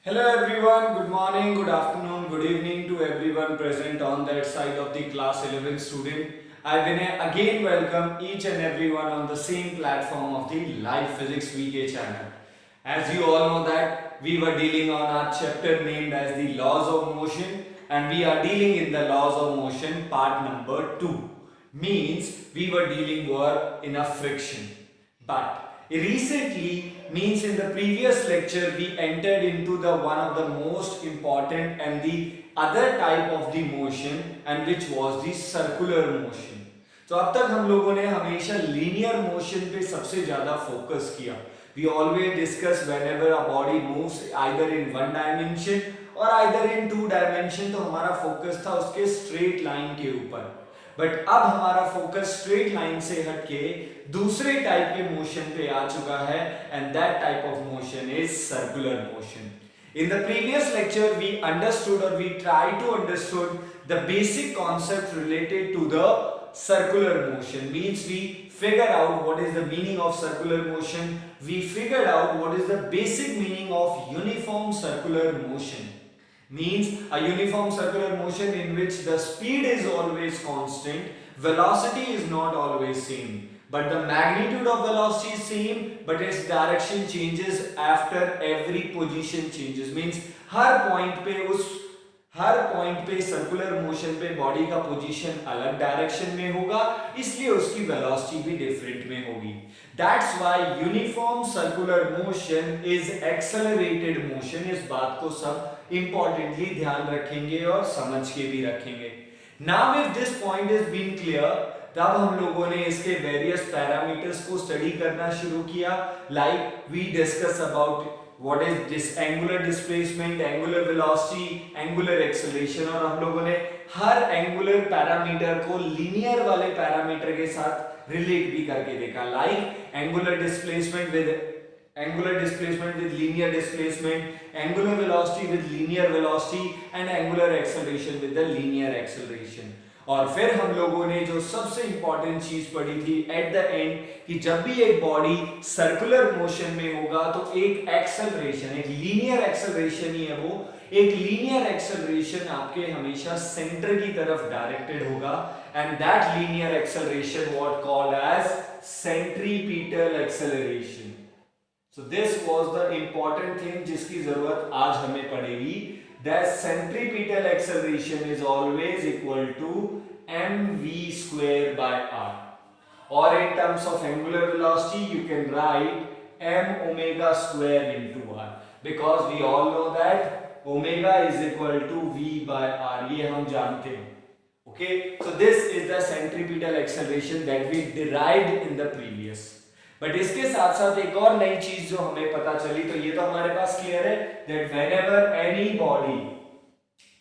Hello everyone, good morning, good afternoon, good evening to everyone present on that side of the class 11 student. I again welcome each and everyone on the same platform of the Live Physics VK channel. As you all know that we were dealing on our chapter named as the laws of motion, and we are dealing in the laws of motion part number 2. Means we were dealing were in a friction. But recently means in the previous lecture we entered into the one of the most important and the other type of the motion, and which was the circular motion. तो अब तक हम लोगों ने हमेशा linear motion पे सबसे ज्यादा फोकस किया. We always discuss whenever a body moves either in one dimension or either in two dimension, तो हमारा फोकस था उसके स्ट्रेट लाइन के ऊपर. बट अब हमारा फोकस स्ट्रेट लाइन से हटके दूसरे टाइप के मोशन पे आ चुका है, and that type of motion is circular motion. In the previous lecture we understood, or we tried to understood the basic concept related to the circular motion. Means we figured out what is the meaning of circular motion, we figured out what is the basic meaning of uniform circular motion. Means a uniform circular motion in which the speed is always constant, velocity is not always same, but the magnitude of velocity is same, but its direction changes after every position changes. Means her point पे circular motion पे body का position अलग direction में होगा, इसलिए उसकी velocity भी different में होगी. That's why uniform circular motion is accelerated motion. इस बात को सब इंपॉर्टेंटली ध्यान रखेंगे और समझ के भी रखेंगे. Now if this point is been clear, तब हम लोगों ने इसके वेरियस पैरामीटर्स को स्टडी करना शुरू किया. Like we discuss about what is this angular displacement, angular velocity, angular acceleration, और हम लोगों ने हर angular पैरामीटर को लीनियर वाले पैरामीटर के साथ रिलेट भी करके देखा. Like angular displacement with linear displacement, angular velocity with linear velocity, and angular acceleration with the linear acceleration. और फिर हम लोगों ने जो सबसे इंपॉर्टेंट चीज पढ़ी थी एट द एंड, कि जब भी एक बॉडी सर्कुलर मोशन में होगा तो एक एक्सेलरेशन, एक लीनियर एक्सेलरेशन ही है वो, एक लीनियर एक्सेलरेशन आपके हमेशा सेंटर की तरफ डायरेक्टेड होगा, and that linear acceleration what called as centripetal acceleration. So this was the important thing जिसकी जरूरत आज हमें पड़ेगी. That centripetal acceleration is always equal to mv square by r, or in terms of angular velocity you can write m omega square into r, because we all know that omega is equal to v by r. ये हम जानते हैं. Okay, so this is the centripetal acceleration that we derived in the previous. But इसके साथ साथ एक और नई चीज जो हमें पता चली, तो ये तो हमारे पास क्लियर है दैट व्हेनेवर एनी बॉडी,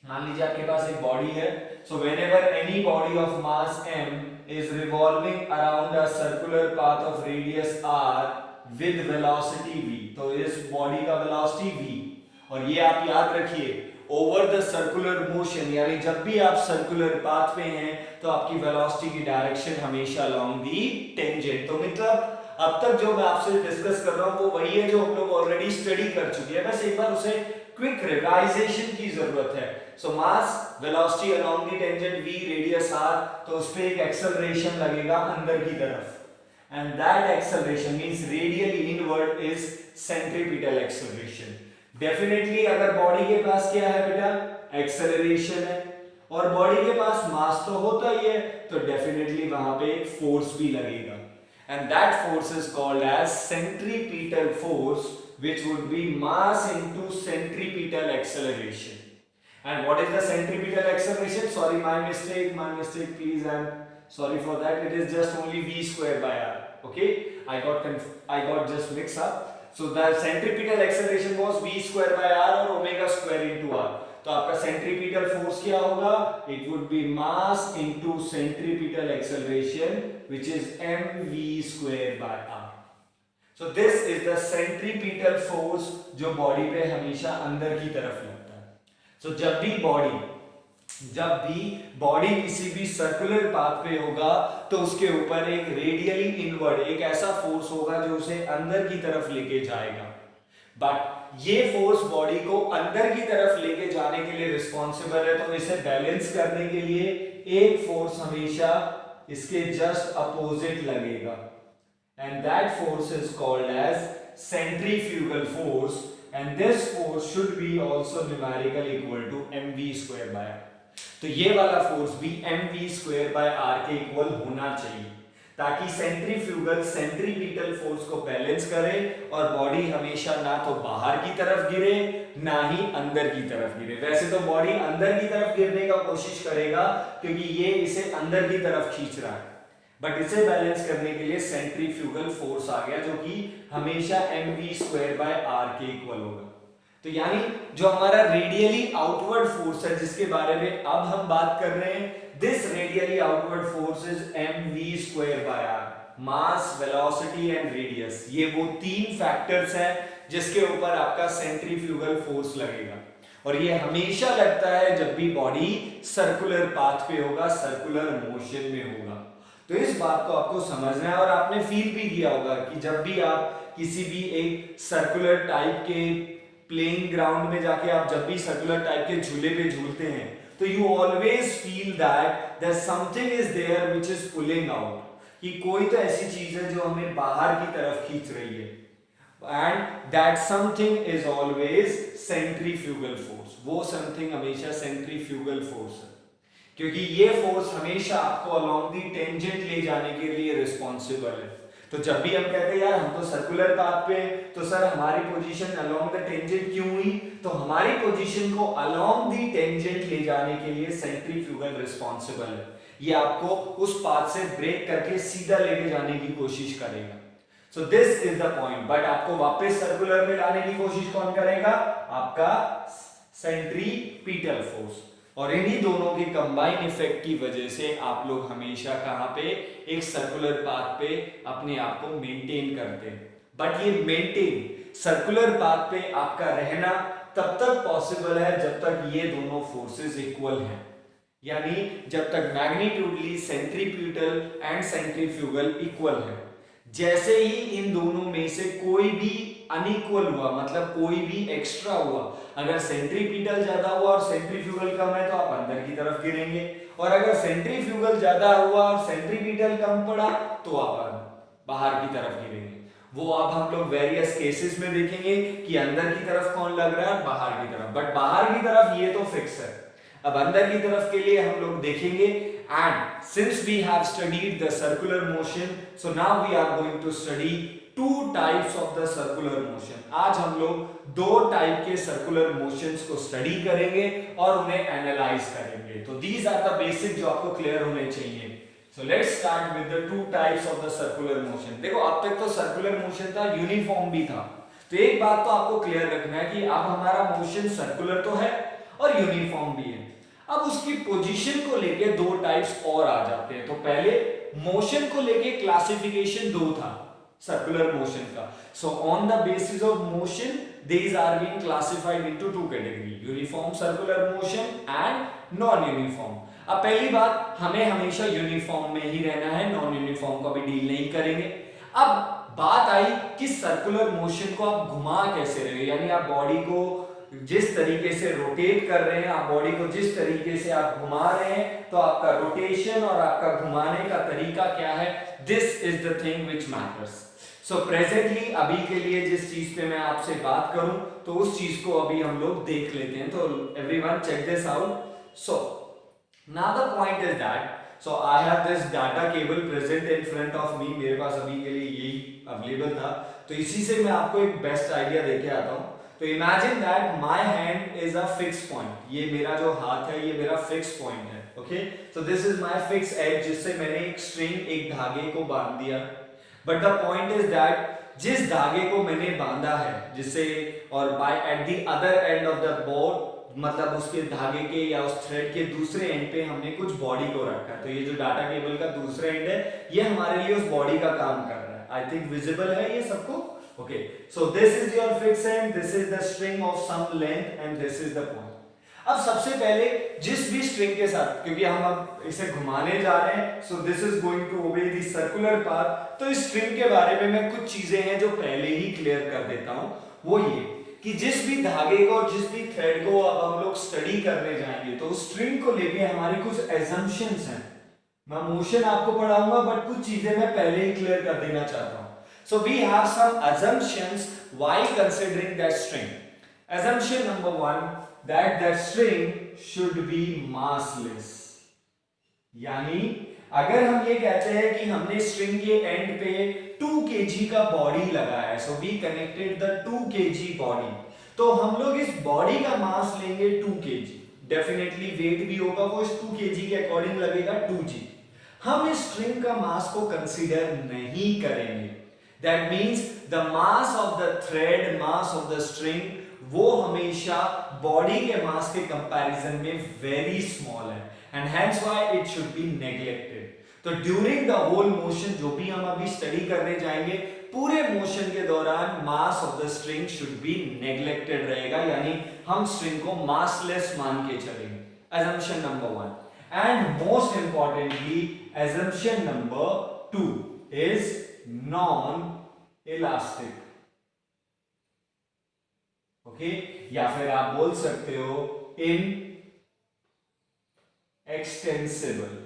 मान लीजिए आपके पास एक बॉडी है, so whenever any body of mass m is revolving around a circular path of radius r with velocity v, तो इस बॉडी का वेलोसिटी v. और ये आप याद रखिए, ओवर द सर्कुलर मोशन, यानी जब भी आप सर्कुलर पाथ पे हैं तो आपकी वेलोसिटी की डायरेक्शन हमेशा अलोंग दी टेंजेंट. तो मतलब अब तक जो मैं आपसे डिस्कस कर रहा हूं वो वही है जो हम लोग ऑलरेडी स्टडी कर चुके हैं, बस एक बार उसे क्विक रिवाइजेशन की जरूरत है. So mass velocity along the tangent v radius r, तो उस पे एक एक्सेलरेशन लगेगा अंदर की तरफ, and that acceleration means radially inward is centripetal acceleration. Definitely अगर बॉडी के पास क्या है बेटा, एक्सेलरेशन है, और बॉडी के पास मास तो होता ही है, तो डेफिनेटली वहां पे एक फोर्स भी लगेगा, and that force is called as centripetal force, which would be mass into centripetal acceleration. And what is the centripetal acceleration? Sorry, my mistake, please, I'm sorry for that. It is just only v square by r. Okay, I got just mixed up. So the centripetal acceleration was v square by r or omega square into r. तो आपका centripetal force क्या होगा, it would be mass into centripetal acceleration which is mv square by r. So this is the centripetal force जो body पे हमेशा अंदर की तरफ लगता है. सो जब भी बॉडी किसी भी सर्कुलर पाथ पे होगा तो उसके ऊपर एक रेडियली इनवर्ड, एक ऐसा फोर्स होगा जो उसे अंदर की तरफ लेके जाएगा. बट ये फोर्स बॉडी को अंदर की तरफ लेके जाने के लिए रिस्पॉन्सिबल है, तो इसे बैलेंस करने के लिए एक फोर्स हमेशा इसके जस्ट अपोजिट लगेगा, and that force is called as centrifugal force, and this force should be also numerical equal to mv square by r। तो ये वाला फोर्स भी mv स्क्वायर बाय r के इक्वल होना चाहिए, ताकि सेंट्रीफ्यूगल सेंट्रीपिटल फोर्स को बैलेंस करे और बॉडी हमेशा ना तो बाहर की तरफ गिरे ना ही अंदर की तरफ गिरे। वैसे तो बॉडी अंदर की तरफ गिरने का कोशिश करेगा क्योंकि ये इसे अंदर की तरफ खींच रहा है, बट इसे बैलेंस करने के लिए सेंट्रीफ्यूगल फोर्स आ गया जो कि हमेशा mv स्क्वायर बाय r के इक्वल होगा। तो यानी जो हमारा रेडियली आउटवर्ड फोर्स है जिसके बारे में अब हम बात कर रहे हैं, this radially outward force is mv square by r, mass, velocity and radius। ये वो तीन फैक्टर्स हैं जिसके ऊपर आपका सेंट्रीफ्यूगल फोर्स लगेगा, और ये हमेशा लगता है जब भी बॉडी सर्कुलर पाथ पे होगा, सर्कुलर मोशन में होगा। तो इस बात को आपको समझना है, और आपने फील भी किया होगा कि जब भी आप किसी भी एक सर्कुलर टाइप के प्लेइंग ग्राउंड में जाके आप जब भी सर्कुलर टाइप के झूले पे झूलते हैं, तो you always feel that there's something is there which is pulling out, कि कोई तो ऐसी चीज है जो हमें बाहर की तरफ खींच रही है, and that something is always centrifugal force। वो something हमेशा centrifugal force है, क्योंकि ये फोर्स हमेशा आपको along the tangent ले जाने के लिए रिस्पॉन्सिबल है। तो जब भी हम कहते हैं यार हम तो सर्कुलर पाथ पे, तो सर हमारी पोजीशन अलोंग द टेंजेंट क्यों हुई, तो हमारी पोजीशन को अलोंग द टेंजेंट ले जाने के लिए सेंट्रीफ्यूगल रिस्पॉन्सिबल है। ये आपको उस पाथ से ब्रेक करके सीधा लेके जाने की कोशिश करेगा। सो this is the point, but आपको वापस सर्कुलर में लाने की कोशिश कौन करेगा, आपका सेंट्रीपिटल फोर्स। और इन्हीं दोनों के कंबाइन इफेक्ट की वजह से आप लोग हमेशा कहां पे, एक सर्कुलर पाथ पे अपने आप को मेंटेन करते हैं। बट ये मेंटेन सर्कुलर पाथ पे आपका रहना तब तक पॉसिबल है जब तक ये दोनों फोर्सेस इक्वल हैं, यानी जब तक मैग्नीट्यूडली सेंट्रीपिटल एंड सेंट्रीफ्यूगल इक्वल है। जैसे ही इन दोनों में से कोई भी अनइक्वल हुआ, मतलब कोई भी एक्स्ट्रा हुआ, अगर सेंट्रीपिटल ज्यादा हुआ और सेंट्रीफ्यूगल कम है तो आप अंदर की तरफ गिरेंगे, और अगर सेंट्रीफ्यूगल ज्यादा हुआ और सेंट्रीपिटल कम पड़ा तो आप बाहर की तरफ गिरेंगे। वो अब हम लोग वेरियस केसेस में देखेंगे कि अंदर की तरफ कौन लग रहा है, बाहर की तरफ। बट बाहर की तरफ ये तो फिक्स है। अब अंदर की तरफ के लिए हम लोग देखेंगे, and since we have studied the circular motion, so now we are going to study two types of the circular motion. आज हम लोग दो टाइप के सर्कुलर मोशंस को स्टडी करेंगे और उन्हें एनालाइज करेंगे। तो दीज आर द बेसिक जो आपको क्लियर होने चाहिए। सो let's start with the two types of the circular motion. देखो अब तक तो सर्कुलर मोशन था, यूनिफॉर्म भी था, तो एक बात तो आपको क्लियर रखना है कि अब हमारा मोशन सर्कुलर तो है और यूनिफॉर्म भी है। अब उसकी पोजीशन को लेके दो टाइप्स और आ जाते हैं। तो पहले मोशन को लेके क्लासिफिकेशन दो था सर्कुलर मोशन का। So on the basis of motion these are being classified into two category, uniform circular motion and non uniform। अब पहली बात, हमें हमेशा यूनिफॉर्म में ही रहना है, नॉन यूनिफॉर्म को भी डील नहीं करेंगे। अब बात आई कि सर्कुलर मोशन को आप घुमा कैसे रहे, यानी आप बॉडी को जिस तरीके से रोटेट कर रहे हैं, आप बॉडी को जिस तरीके से आप घुमा रहे हैं, तो आपका रोटेशन और आपका घुमाने का तरीका क्या है, this is the thing which matters. So presently अभी के लिए जिस चीज पे मैं आपसे बात करूं, तो उस चीज को अभी हम लोग देख लेते हैं। तो everyone check this out. So now the point is that, so I have this data cable present in front of me, मेरे पास अभी के लिए यही अवेलेबल था, तो इसी से मैं आपको एक बेस्ट आइडिया देके आता हूं। तो imagine that my hand is a fix point, ये मेरा जो हाथ है ये मेरा फिक्स पॉइंट है, okay. So this is my fix edge, जिससे मैंने एक स्ट्रिंग, एक धागे को बांध दिया। But the point is that जिस धागे को मैंने बांधा है, जिससे, और by at the other end of the board, मतलब उसके धागे के या उस थ्रेड के दूसरे एंड पे हमने कुछ बॉडी को रखा है। तो ये जो डाटा केबल का दूसरा एंड है, ये हमारे लिए उस बॉडी का काम कर रहा है। आई थिंक विजिबल है ये सबको, okay. So this is your fix end, this is the string of some length and this is the point. अब सबसे पहले जिस भी स्ट्रिंग के साथ, क्योंकि हम अब इसे घुमाने जा रहे हैं, so this is going to obey the circular path, तो इस स्ट्रिंग के बारे में मैं कुछ चीजें हैं जो पहले ही क्लियर कर देता हूं। वो ये कि जिस भी धागे को और जिस भी थ्रेड को अब हम लोग स्टडी करने जाएंगे तो स्ट्रिंग को लेके हमारी कुछ एजम्पशंस हैं। मैं मोशन आपको पढ़ाऊंगा बट कुछ चीजें मैं पहले ही क्लियर कर देना चाहता हूं। So we have some assumptions while considering that string. Assumption number 1 that string should be massless. यानी अगर हम ये कहते हैं कि हमने स्ट्रिंग के एंड पे 2 kg का बॉडी लगाया है, so we connected the 2 kg body, तो हम लोग इस बॉडी का मास लेंगे 2 kg, डेफिनेटली वेट भी होगा वो इस 2 kg के अकॉर्डिंग लगेगा 2g। हम इस स्ट्रिंग का मास को कंसीडर नहीं करेंगे। That means the mass of the thread, mass of the string, वो हमेशा बॉडी के मास के कंपैरिजन में वेरी स्मॉल है and hence why it should be neglected. तो ड्यूरिंग द होल मोशन, जो भी हम अभी स्टडी करने जाएंगे, पूरे मोशन के दौरान मास of the string should be neglected रहेगा, यानी हम स्ट्रिंग को मासलेस मान के चलेंगे। assumption number 1 and most importantly assumption number 2 is non elastic, okay, या फिर आप बोल सकते हो इन एक्सटेंसिबल।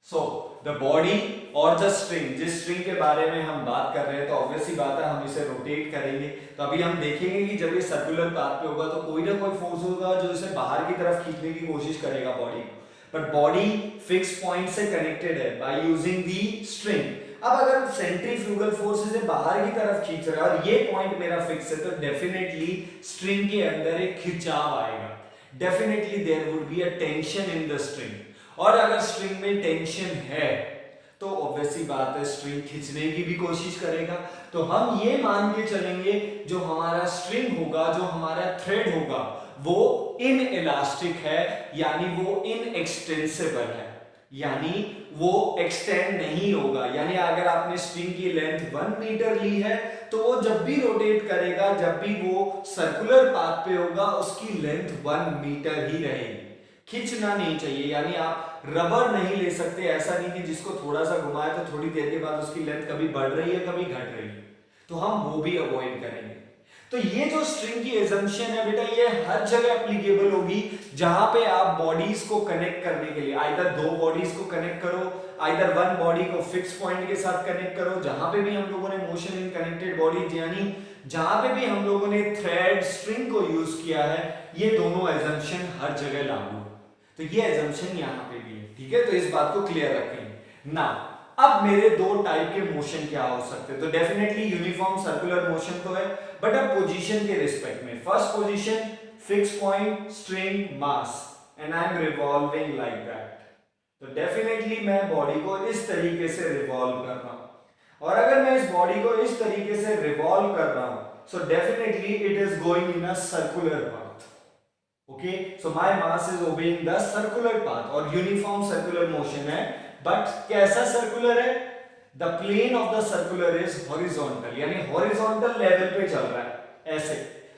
सो द बॉडी और द स्ट्रिंग, जिस स्ट्रिंग के बारे में हम बात कर रहे हैं तो ऑब्वियस ही बात है हम इसे रोटेट करेंगे। तो अभी हम देखेंगे कि जब ये सर्कुलर पाथ पे होगा तो कोई ना कोई फोर्स होगा जो इसे बाहर की तरफ खींचने की कोशिश करेगा बॉडी को, बट बॉडी फिक्स पॉइंट से कनेक्टेड है बाय यूजिंग दी स्ट्रिंग। अब अगर सेंट्रीफ्यूगल फोर्स इसे बाहर की तरफ खींच रहा है और ये पॉइंट मेरा फिक्स है, तो डेफिनेटली स्ट्रिंग के अंदर एक खिंचाव आएगा, definitely there would be a tension in the string. और अगर स्ट्रिंग में टेंशन है तो ऑब्वियसली बात है स्ट्रिंग खींचने की भी कोशिश करेगा। तो हम ये मान के चलेंगे जो हमारा स्ट्रिंग होगा, जो हमारा थ्रेड होगा, वो इन इलास्टिक है, यानी वो इन एक्सटेंसिबल है, यानी वो एक्सटेंड नहीं होगा। यानी अगर आपने स्ट्रिंग की लेंथ 1 मीटर ली है तो वो जब भी रोटेट करेगा, जब भी वो सर्कुलर पाथ पे होगा, उसकी लेंथ 1 मीटर ही रहेगी, खींचना नहीं चाहिए। यानी आप रबर नहीं ले सकते, ऐसा नहीं कि जिसको थोड़ा सा घुमाए तो थोड़ी देर के बाद उसकी लेंथ कभी बढ़ रही है कभी घट रही है, तो हम वो भी अवॉइड करेंगे। तो ये जो स्ट्रिंग की एजम्पशन है बेटा, ये हर जगह एप्लीकेबल होगी जहां पे आप बॉडीज को कनेक्ट करने के लिए आइदर 2 बॉडीज को कनेक्ट करो, आइदर 1 बॉडी को फिक्स पॉइंट के साथ कनेक्ट करो। जहां पे भी हम लोगों ने मोशन इन कनेक्टेड बॉडीज, यानी जहां पे भी हम लोगों ने थ्रेड स्ट्रिंग को यूज किया है, ये दोनों एजम्पशन हर जगह लागू है। तो ये एजम्पशन यहां पे भी है, ठीक है, तो इस बात को क्लियर रखेंगे ना। अब मेरे 2 टाइप के मोशन क्या हो सकते हैं, तो डेफिनेटली यूनिफॉर्म सर्कुलर मोशन तो है, बट अब पोजीशन के रिस्पेक्ट में, first position fix point string mass and I am revolving like that. तो डेफिनेटली मैं बॉडी को इस तरीके से रिवॉल्व कर रहा हूं, और अगर मैं इस बॉडी को इस तरीके से रिवॉल्व कर रहा हूं, so definitely it is going in a circular path, okay. So my mass is obeying the circular path, और यूनिफॉर्म सर्कुलर मोशन है, बट कैसा सर्कुलर है, the plane of the circular is horizontal, यानी horizontal level पे चल रहा है ऐसे,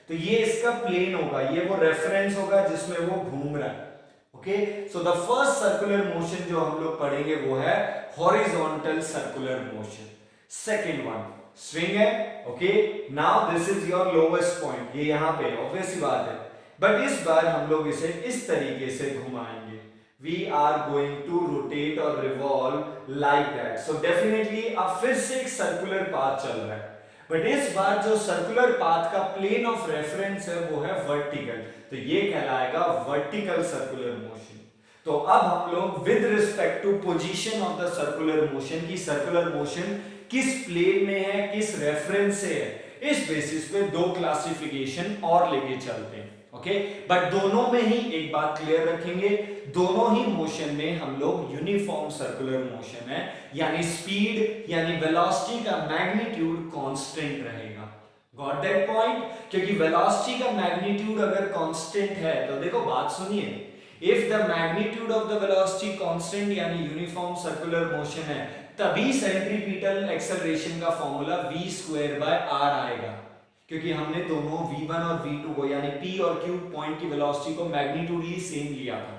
तो ये इसका प्लेन होगा, ये वो रेफरेंस होगा जिसमें वो घूम रहा है, okay. So the first circular motion जो हम लोग पढ़ेंगे वो है horizontal circular motion. Second one swing है, okay. Now this is your lowest point, ये यहां पे ऑब्वियस सी बात है, बट इस बार हम लोग इसे इस तरीके से घुमाएंगे। We are going to rotate or revolve like that. So definitely अब फिर से एक सर्कुलर पाथ चल रहा है, बट इस बार जो सर्कुलर पाथ का प्लेन ऑफ रेफरेंस है वो है वर्टिकल, तो ये कहलाएगा वर्टिकल सर्कुलर मोशन। तो अब हम लोग with respect to position of the circular motion की सर्कुलर मोशन किस प्लेन में है, किस रेफरेंस से है, इस बेसिस पे 2 क्लासिफिकेशन और लेके चलते हैं, ओके। बट दोनों में ही एक बात क्लियर रखेंगे, दोनों ही मोशन में हम लोग यूनिफॉर्म सर्कुलर मोशन है, यानी स्पीड यानी वेलोसिटी का मैग्नीट्यूड कांस्टेंट रहेगा। Got that point? क्योंकि वेलोसिटी का मैग्नीट्यूड अगर कांस्टेंट है तो देखो बात सुनिए, if the magnitude of the velocity constant यानी यूनिफॉर्म सर्कुलर मोशन है, तभी सेंट्रीपिटल एक्सेलरेशन का फॉर्मूला v²/r आएगा, क्योंकि हमने दोनों v1 और v2 को यानी p और q पॉइंट की वेलोसिटी को मैग्नीट्यूडली सेम लिया था,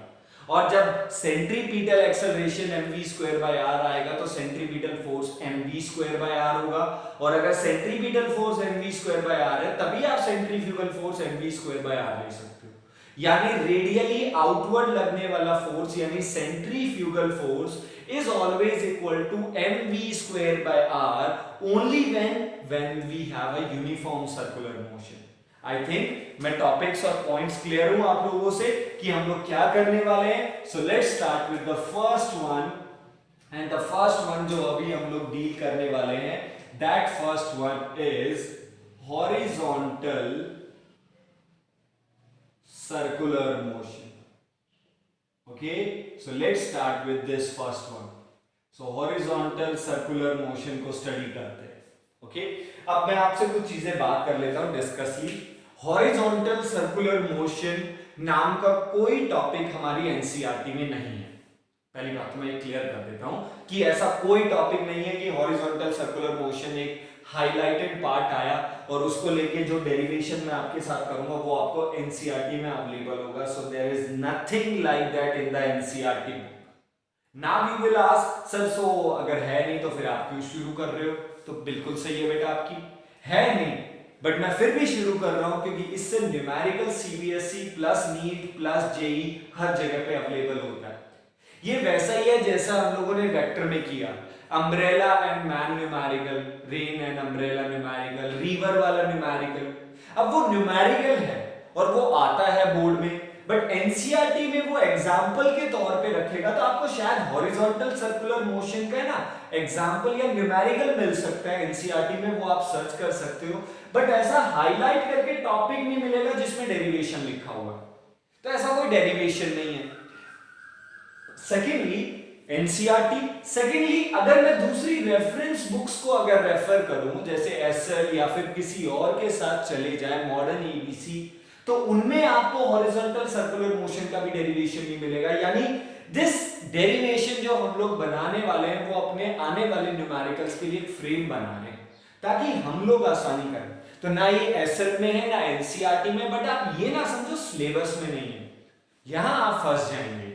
और जब सेंट्रीपिटल एक्सेलरेशन mv²/r आएगा तो सेंट्रीपिटल फोर्स फोर्स mv²/r होगा, और अगर सेंट्रीपिटल फोर्स mv²/r है तभी आप सेंट्रीफ्यूगल फोर्स mv²/r ले सकते हो। यानी रेडियली आउटवर्ड लगने वाला फोर्स यानी centrifugal force is always equal to mv²/r only when we have a uniform circular motion. I think मैं टॉपिक्स और पॉइंट्स क्लियर हूं आप लोगों से कि हम लोग क्या करने वाले हैं। So let's start with the first one, and the first one जो अभी हम लोग डील करने वाले हैं, that first one is horizontal circular motion. Okay, so let's start with this first one. So horizontal circular motion को study करते हैं। Okay, अब मैं आपसे कुछ चीजें बात कर लेता हूं डिस्कसली। हॉरिजॉन्टल सर्कुलर मोशन नाम का कोई टॉपिक हमारी एनसीईआरटी में नहीं है। पहली बात तो मैं क्लियर कर देता हूं कि ऐसा कोई टॉपिक नहीं है कि हॉरिजॉन्टल सर्कुलर मोशन एक हाईलाइटेड पार्ट आया और उसको लेके जो डेरिवेशन मैं आपके साथ करूंगा वो आपको एनसीईआरटी में अवेलेबल होगा। So there is nothing like that in the NCERT book. Now you will ask sir, so अगर है नहीं तो फिर आप क्यों शुरू कर रहे हो? तो बिल्कुल सही है बेटा, आपकी है नहीं, बट मैं फिर भी शुरू कर रहा हूं क्योंकि इससे numerical CBSE plus NEET plus JEE हर जगह पे अवेलेबल होता है। ये वैसा ही है जैसा हम लोगों ने वेक्टर में किया, umbrella and man numerical, rain and umbrella numerical, river वाला न्यूमेरिकल। अब वो न्यूमेरिकल है और वो आता है बोर्ड में, बट एनसीईआरटी में वो एग्जाम्पल के तौर पे रखेगा तो आपको शायद हॉरिजॉन्टल सर्कुलर मोशन का ना एग्जाम्पल या न्यूमेरिकल मिल सकता है एनसीईआरटी में, वो आप सर्च कर सकते हो, बट ऐसा हाईलाइट करके टॉपिक नहीं मिलेगा जिसमें डेरिवेशन लिखा हुआ है। तो ऐसा कोई डेरिवेशन नहीं है। सेकेंडली एनसीईआरटी, सेकेंडली अगर मैं दूसरी रेफरेंस बुक्स को अगर रेफर करूं जैसे एसएल या फिर किसी और के साथ चले जाए मॉडर्न ईबीसी, तो उनमें आपको हॉरिजॉन्टल सर्कुलर मोशन का भी डेरिवेशन नहीं मिलेगा। यानी दिस डेरिवेशन जो हम लोग बनाने वाले हैं वो अपने आने वाले न्यूमेरिकल्स के लिए एक फ्रेम बना रहे हैं ताकि हम लोग आसानी करें। तो ना ये एसएल में है ना एनसीईआरटी में, बट आप ये ना समझो सिलेबस में नहीं है, यहां आप फंस जाएंगे।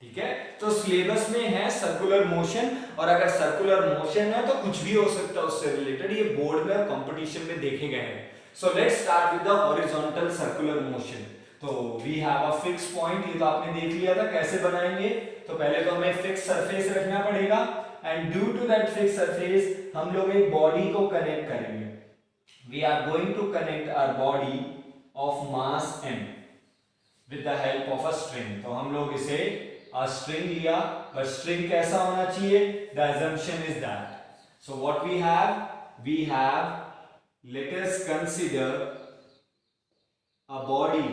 ठीक है, तो सिलेबस में है सर्कुलर मोशन, और अगर सर्कुलर मोशन है तो कुछ भी हो सकता है उससे रिलेटेड, ये बोर्ड में कंपटीशन में देखे गए हैं। So let's start with the horizontal circular motion. तो we have a fix point, ये तो आपने देख लिया था कैसे बनाएंगे। तो पहले तो हमें फिक्स सरफेस रखना पड़ेगा, and due to that fix surface हम लोग एक बॉडी को कनेक्ट करेंगे। We are going to connect our body of mass m with the help of a string. तो हम लोग इसे स्ट्रिंग लिया, but स्ट्रिंग कैसा होना चाहिए? The assumption is that. So what we have, let us consider a body,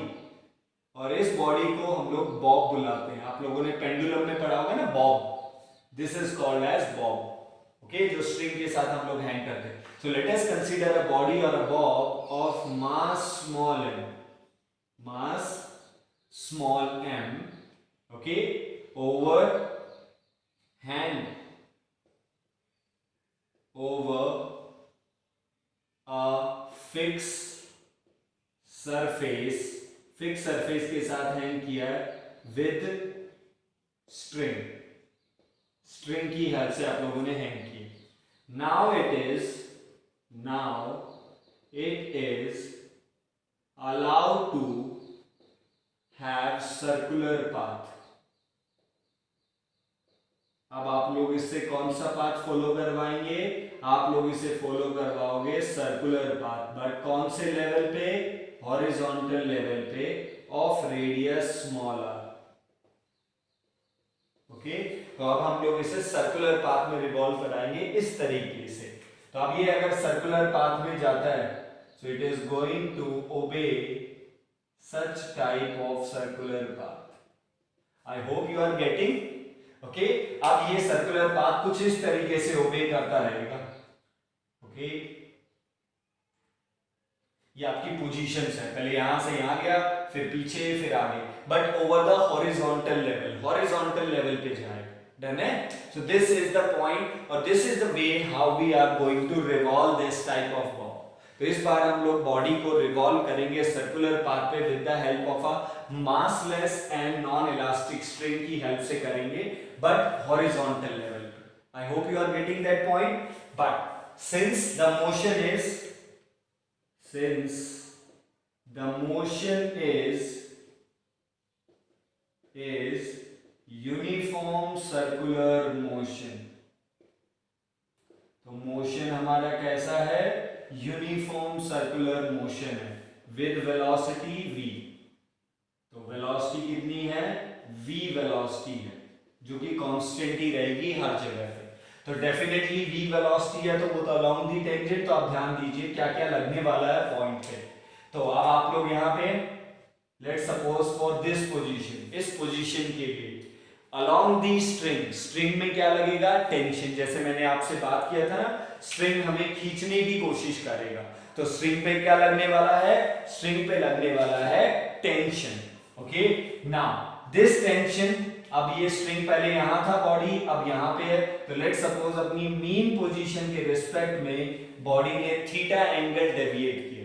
और इस बॉडी को हम लोग बॉब बुलाते हैं। आप लोगों ने पेंडुलम में पढ़ा होगा ना bob, this is called as bob. Okay, जो स्ट्रिंग के साथ हम लोग हैंग करते हैं। So let us consider a body or a bob of mass small m, okay, over a fixed surface के साथ हैंग किया विद स्ट्रिंग की हेल्प से आप लोगों ने हैंग की। Now it is allowed to have circular path। अब आप लोग इससे कौन सा पाथ फॉलो करवाएंगे? आप लोग इसे फॉलो करवाओगे सर्कुलर पाथ, बट कौन से लेवल पे? हॉरिजॉन्टल लेवल पे of radius small r। Okay, तो अब हम लोग इसे सर्कुलर पाथ में रिवॉल्व कराएंगे इस तरीके से। तो अब ये अगर सर्कुलर पाथ में जाता है, so it is going to obey such type of circular path. I hope you are getting. Okay, अब ये सर्कुलर पाथ कुछ इस तरीके से ओबे करता रहेगा। ओके, ये आपकी पोजीशंस है, पहले यहां से यहां गया, फिर पीछे, फिर आगे, but over the horizontal level पे जाए। डन है? So this is the point और this is the way how we are going to revolve this type of bob. तो इस बार हम लोग बॉडी को रिवॉल्व करेंगे सर्कुलर पाथ पे with the help of a massless and non elastic string की हेल्प से करेंगे, बट हॉरिजॉन्टल लेवल पे। I hope you are getting that point. But since the motion is uniform circular motion, तो motion हमारा कैसा है, uniform circular motion है with velocity v। तो वेलोसिटी कितनी है, v वेलोसिटी है जो कि कांस्टेंट ही रहेगी हर जगह पे। तो डेफिनेटली v वेलोसिटी है तो वो तो अलोंग दी टेंजेंट, तो आप ध्यान दीजिए क्या क्या लगने वाला है पॉइंट पे। तो अब आप लोग यहाँ पे let's suppose for this position, इस पोजीशन के लिए अलोंग दी स्ट्रिंग, स्ट्रिंग में क्या लगेगा, टेंशन। जैसे मैंने आपसे बात किया था ना, स्ट्रिंग हमें खींचने की कोशिश करेगा, तो स्ट्रिंग पे क्या लगने वाला है, स्ट्रिंग पे लगने वाला है tension. Okay, now this tension, अब ये स्ट्रिंग पहले यहां था बॉडी, अब यहां पे है, तो लेट्स सपोज अपनी मीन पोजीशन के रिस्पेक्ट में बॉडी ने थीटा एंगल डेविएट किया।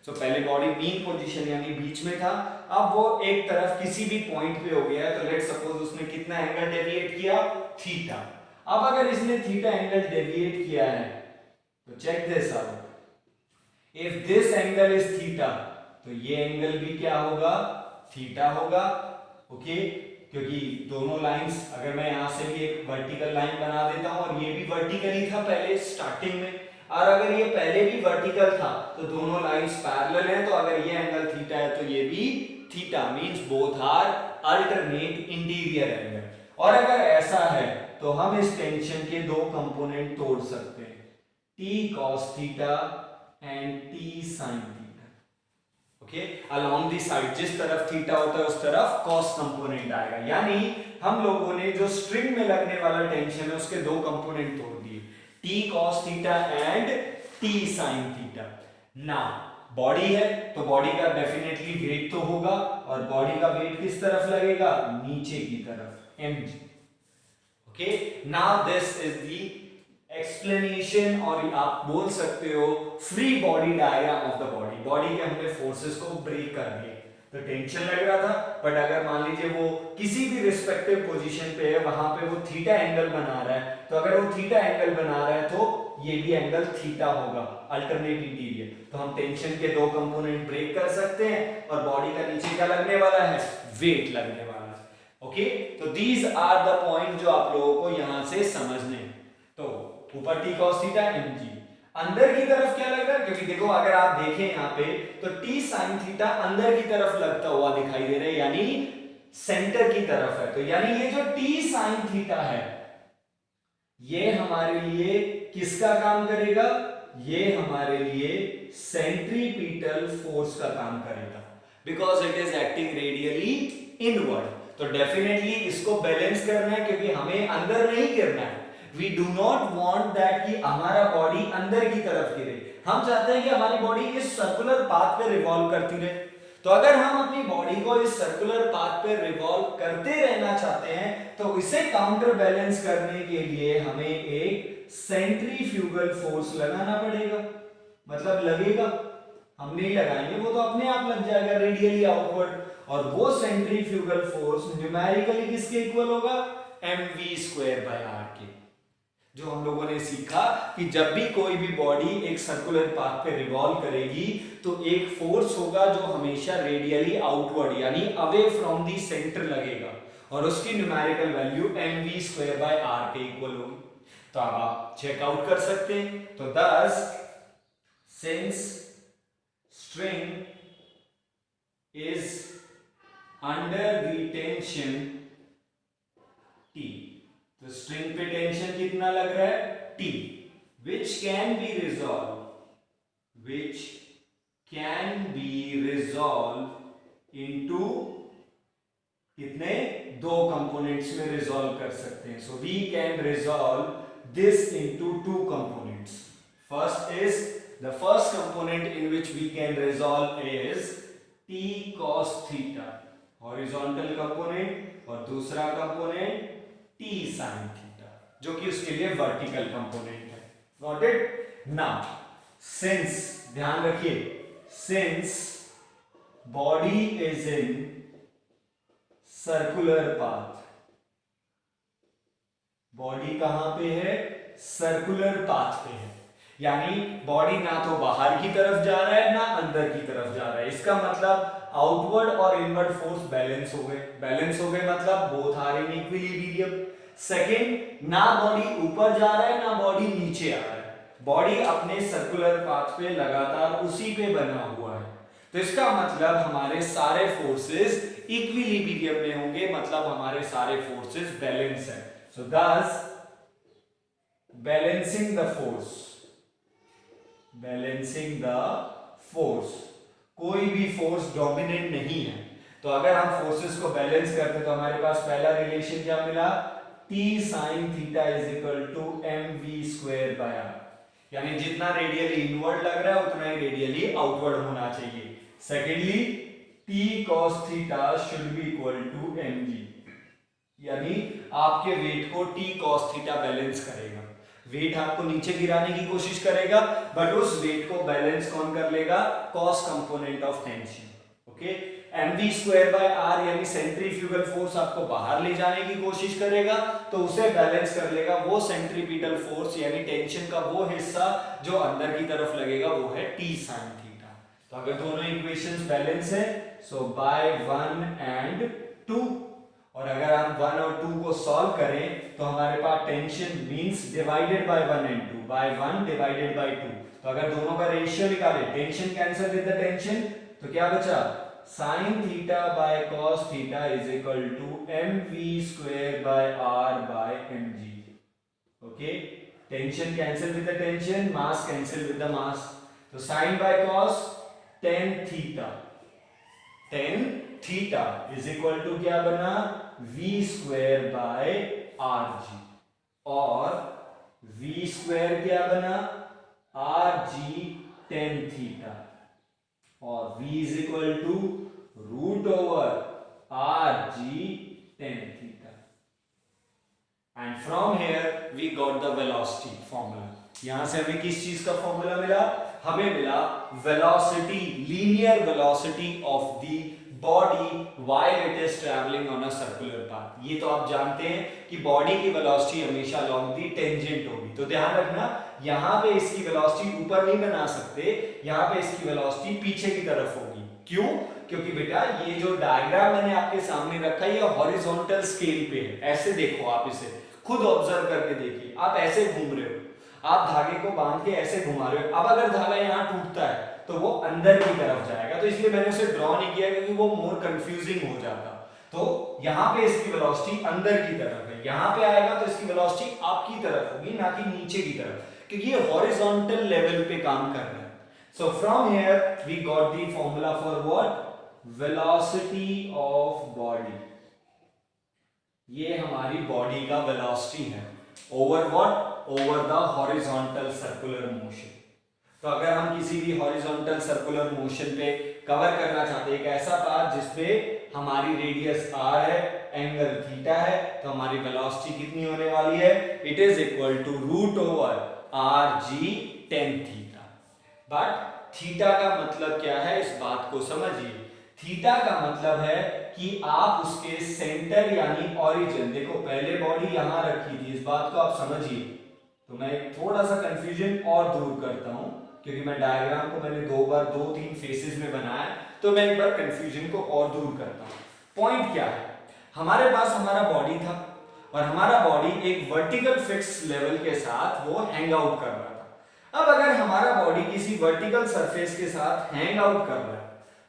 तो पहले बॉडी मीन पोजीशन यानी बीच में था, अब वो एक तरफ किसी भी पॉइंट पे हो गया है, तो लेट्स सपोज उसने कितना एंगल डेविएट किया, थीटा। अब अगर इसने थीटा एंगल डेविएट किया है तो check this out, if this angle is theta तो ये एंगल भी क्या होगा, थीटा होगा। ओके, क्योंकि दोनों लाइंस, अगर मैं यहां से भी एक वर्टिकल लाइन बना देता हूं, और ये भी वर्टिकल ही था पहले स्टार्टिंग में, और अगर ये पहले भी वर्टिकल था तो दोनों लाइंस पैरेलल हैं, तो अगर ये एंगल थीटा है तो ये भी theta, means both are alternate interior angle. और अगर ऐसा है तो हम इस टेंशन के दो कंपोनेंट तोड़ सकते हैं, t cos theta and t sin theta. Okay, along the side, जिस तरफ थीटा होता है उस तरफ cos कंपोनेंट आएगा, यानी हम लोगों ने जो स्ट्रिंग में लगने वाला टेंशन है उसके दो कंपोनेंट तोड़ दिए, t cos theta and t sin theta. Now body है तो बॉडी का डेफिनेटली वेट तो होगा, और बॉडी का वेट किस तरफ लगेगा, नीचे की तरफ, mg। Okay, now this is the explanation, और आप बोल सकते हो free body diagram of the body. Body के हमने फोर्सेस को ब्रेक कर दिए, तो टेंशन लग रहा था, बट अगर मान लीजिए वो किसी भी रिस्पेक्टिव पोजीशन पे है, वहां पे वो थीटा एंगल बना रहा है, तो अगर वो थीटा एंगल बना रहा है तो ये भी एंगल थीटा होगा, अल्टरनेट इंटीरियर। तो हम टेंशन के दो कंपोनेंट ब्रेक कर सकते हैं, और बॉडी का नीचे क्या लगने वाला है, वेट लगने वाला है। ओके, तो दीज आर द पॉइंट जो आप लोगों को यहां से समझने। तो ऊपर t cos थीटा mg, अंदर की तरफ क्या लग रहा है, क्योंकि देखो अगर आप देखें यहाँ पे तो t sin थीटा अंदर की तरफ लगता हुआ दिखाई दे रहा है, यानी सेंटर की तरफ है। तो यानी ये जो t sin थीटा है ये हमारे लिए किसका काम करेगा, ये हमारे लिए सेंट्रीपिटल फोर्स का काम करेगा, because it is acting radially inward. तो डेफिनेटली इसको बैलेंस करना है, क्योंकि हमें अंदर नहीं गिरना है। We do not want that कि हमारा बॉडी अंदर की तरफ गिरे, हम चाहते हैं कि हमारी बॉडी इस सर्कुलर पाथ पे रिवॉल्व करती रहे। तो अगर हम अपनी बॉडी को इस सर्कुलर पाथ पे रिवॉल्व करते रहना चाहते हैं तो इसे काउंटर बैलेंस करने के लिए हमें एक सेंट्रीफ्यूगल फोर्स लगाना पड़ेगा। मतलब लगेगा, हम नहीं लगाएंगे, वो तो अपने आप लग जाएगा रेडियली आउटवर्ड, और वो सेंट्रीफ्यूगल फोर्स न्यूमेरिकली किसके इक्वल होगा, mv²/r के। जो हम लोगों ने सीखा कि जब भी कोई भी बॉडी एक सर्कुलर पाथ पे रिवॉल्व करेगी तो एक फोर्स होगा जो हमेशा रेडियली आउटवर्ड यानी अवे फ्रॉम दी सेंटर लगेगा, और उसकी न्यूमेरिकल वैल्यू mv²/r के इक्वल होगी। तो अब आप चेकआउट कर सकते हैं। तो thus since string is under the tension T, तो स्ट्रिंग पे टेंशन कितना लग रहा है, T, which can be resolved into कितने, दो कंपोनेंट्स में रिजॉल्व कर सकते हैं। So we can resolve this into two components. The first component in which we can resolve is t cos theta, horizontal component, और दूसरा कंपोनेंट t sin theta, जो कि उसके लिए वर्टिकल कंपोनेंट है। Got it? Now, since, ध्यान रखिए, since body is in circular path, body कहां पे है, सर्कुलर पाथ पे है, यानी बॉडी ना तो बाहर की तरफ जा रहा है ना अंदर की तरफ जा रहा है। इसका मतलब आउटवर्ड और इनवर्ड फोर्स बैलेंस हो गए। बैलेंस हो गए मतलब both are in equilibrium. Second, ना बॉडी ऊपर जा रहा है ना बॉडी नीचे आ रहा है, बॉडी अपने सर्कुलर पाथ पे लगातार उसी पे बना हुआ है। तो इसका मतलब हमारे सारे फोर्सेस इक्विलिब्रियम में होंगे, मतलब हमारे सारे फोर्सेस बैलेंस है। सो thus balancing the force, balancing the force, कोई भी फोर्स डोमिनेट नहीं है। तो अगर हम फोर्सेस को बैलेंस करते तो हमारे पास पहला रिलेशन क्या मिला, T sin theta is equal to mv²/r, यानी जितना रेडियली इनवर्ड लग रहा है उतना ही रेडियली आउटवर्ड होना चाहिए। Secondly T cos theta should be equal to mg, यानी आपके वेट को T cos थीटा बैलेंस करेगा। वेट आपको नीचे गिराने की कोशिश करेगा, बट उस वेट को बैलेंस कौन कर लेगा, cos component of tension. Okay, mv²/r यानी सेंट्रीफ्यूगल फोर्स आपको बाहर ले जाने की कोशिश करेगा, तो उसे बैलेंस कर लेगा वो सेंट्रीपिटल फोर्स, यानी टेंशन का वो हिस्सा जो अंदर की तरफ लगेगा, वो है T sin थीटा। तो अगर दोनों इक्वेशंस बैलेंस है, सो बाय 1 and 2, और अगर हम 1 और 2 को सॉल्व करें तो हमारे पास tension means divided by 1 and 2, by 1 divided by 2। तो अगर दोनों का रेशियो निकालें, tension cancel with the tension, तो क्या बचा, sin theta by cos theta is equal to mv²/r by mg। Okay, tension cancel with the tension, mass cancel with the mass, तो sin by cos tan theta, tan theta is equal to क्या बना, v²/rg, और v² क्या बना, rg tan theta, और v is equal to √rg tan theta. And from here we got the velocity formula. यहां से हमें किस चीज का फॉर्मूला मिला, हमें मिला velocity, linear velocity of the body while it is travelling on a circular path. ये तो आप जानते हैं कि बॉडी की वेलोसिटी हमेशा अलोंग दी टेंजेंट होगी। तो ध्यान रखना, यहां पे इसकी वेलोसिटी ऊपर नहीं बना सकते, यहां पे इसकी वेलोसिटी पीछे की तरफ होगी। क्यों, क्योंकि बेटा ये जो डायग्राम मैंने आपके सामने रखा है ये हॉरिजॉन्टल स्केल पे है। ऐसे देखो, आप इसे खुद ऑब्जर्व करके देखिए, आप ऐसे घूम रहे हो, आप धागे को बांध के ऐसे घुमा रहे हो। अब अगर धागा यहां टूटता है तो वो अंदर की तरफ जाएगा, तो इसलिए मैंने उसे ड्रॉ नहीं किया क्योंकि वो मोर कंफ्यूजिंग हो जाता। तो यहां पे इसकी वेलोसिटी अंदर की तरफ है, यहां पे आएगा तो इसकी वेलोसिटी आपकी तरफ होगी, ना कि नीचे की तरफ, क्योंकि ये हॉरिजॉन्टल लेवल पे काम कर रहा है। So from here we got the formula for what, velocity of body. ये हमारी बॉडी का वेलोसिटी है over what, over the horizontal circular motion. तो अगर हम किसी भी हॉरिजॉन्टल सर्कुलर मोशन पे कवर करना चाहते हैं एक ऐसा पाथ जिसपे हमारी रेडियस r है, एंगल थीटा है, तो हमारी वेलोसिटी कितनी होने वाली है, it is equal to √rg tan theta. But theta का मतलब क्या है, इस बात को समझिए। थीटा का मतलब है कि आप उसके सेंटर यानी ओरिजिन, देखो पहले बॉडी यहां रखी थी, इस बात को आप समझिए। तो मैं थोड़ा सा कंफ्यूजन और दूर करता हूं, क्योंकि मैं डायग्राम को मैंने 2-3 फेसेस में बनाया, तो मैं एक बार कंफ्यूजन को और दूर करता हूं। पॉइंट क्या है, हमारे पास हमारा बॉडी था और हमारा बॉडी एक वर्टिकल फिक्स लेवल के साथ वो हैंग आउट कर रहा था। अब अगर हमारा बॉडी किसी वर्टिकल सरफेस के साथ हैंग आउट कर रहा है,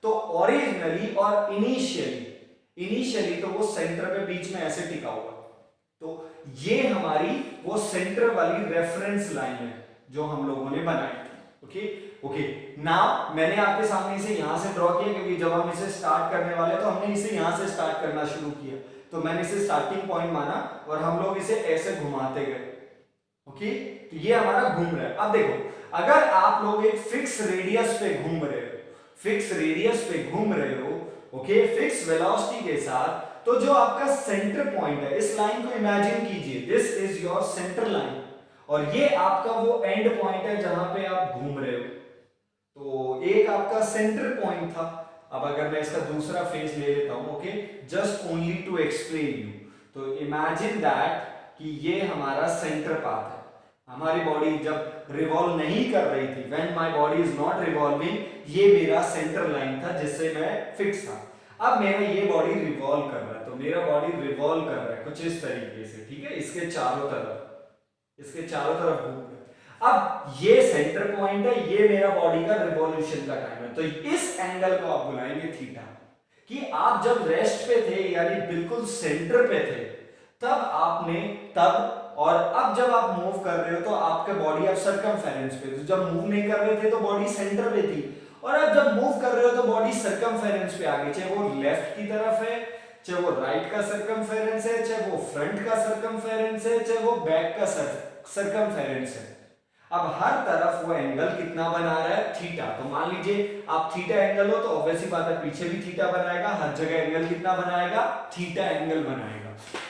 तो ओरिजिनली और इनिशियली तो वो सेंटर पे बीच में ऐसे टिका हुआ, तो ये हमारी वो सेंटर वाली रेफरेंस लाइन है जो हम लोगों ने बनाई थी। ओके, नाउ मैंने आपके सामने इसे यहां से ड्रॉ किया, क्योंकि जब हम इसे स्टार्ट करने वाले तो हमने इसे यहां से स्टार्ट करना शुरू किया, तो मैंने इसे स्टार्टिंग पॉइंट माना और हम लोग इसे ऐसे घुमाते गए। ओके, तो ये हमारा घूम रहा है। अब देखो, अगर आप लोग एक फिक्स रेडियस पे घूम रहे हो, ओके, फिक्स वेलोसिटी के साथ, तो जो आपका सेंटर पॉइंट है, इस लाइन को इमेजिन कीजिए, this is your centre line, और ये आपका वो एंड पॉइंट है जहां पे आप घूम रहे हो। तो एक आपका सेंटर पॉइंट था। अब अगर मैं इसका दूसरा फेस ले लेता हूं, okay, just only to explain you, तो इमेजिन दैट कि ये हमारा सेंटर पाथ है। हमारी बॉडी जब रिवॉल्व नहीं कर रही थी, when my body is not revolving, ये मेरा सेंटर लाइन था जिससे मैं फिक्स था। अब मेरा ये बॉडी रिवॉल्व कर रहा है, तो मेरा बॉडी रिवॉल्व कर रहा है कुछ इस तरीके से, ठीक है, इसके चारों तरफ घूम रहा है। अब ये सेंटर पॉइंट है, ये मेरा बॉडी का रिवॉल्यूशन का टाइम है, तो इस एंगल को आप बुलाएंगे थीटा। कि आप जब रेस्ट पे थे यानी बिल्कुल सेंटर पे थे, तब और अब जब आप मूव कर रहे हो तो आपका बॉडी अब सरकमफेरेंस पे, तो जब मूव नहीं कर रहे थे तो बॉडी सेंटर पे थी, और अब जब मूव कर रहे हो तो बॉडी सरकमफेरेंस पे आ गई, चाहे वो लेफ्ट की तरफ है, चाहे वो राइट का सरकमफेरेंस है, चाहे वो फ्रंट का सरकमफेरेंस है, चाहे वो बैक का सरकमफेरेंस है। अब हर तरफ वो एंगल कितना बना रहा है, थीटा। तो मान लीजिए आप थीटा एंगल हो तो ऑब्वियसली बात है पीछे भी थीटा बनाएगा, हर जगह एंगल कितना बनाएगा, थीटा एंगल बनाएगा।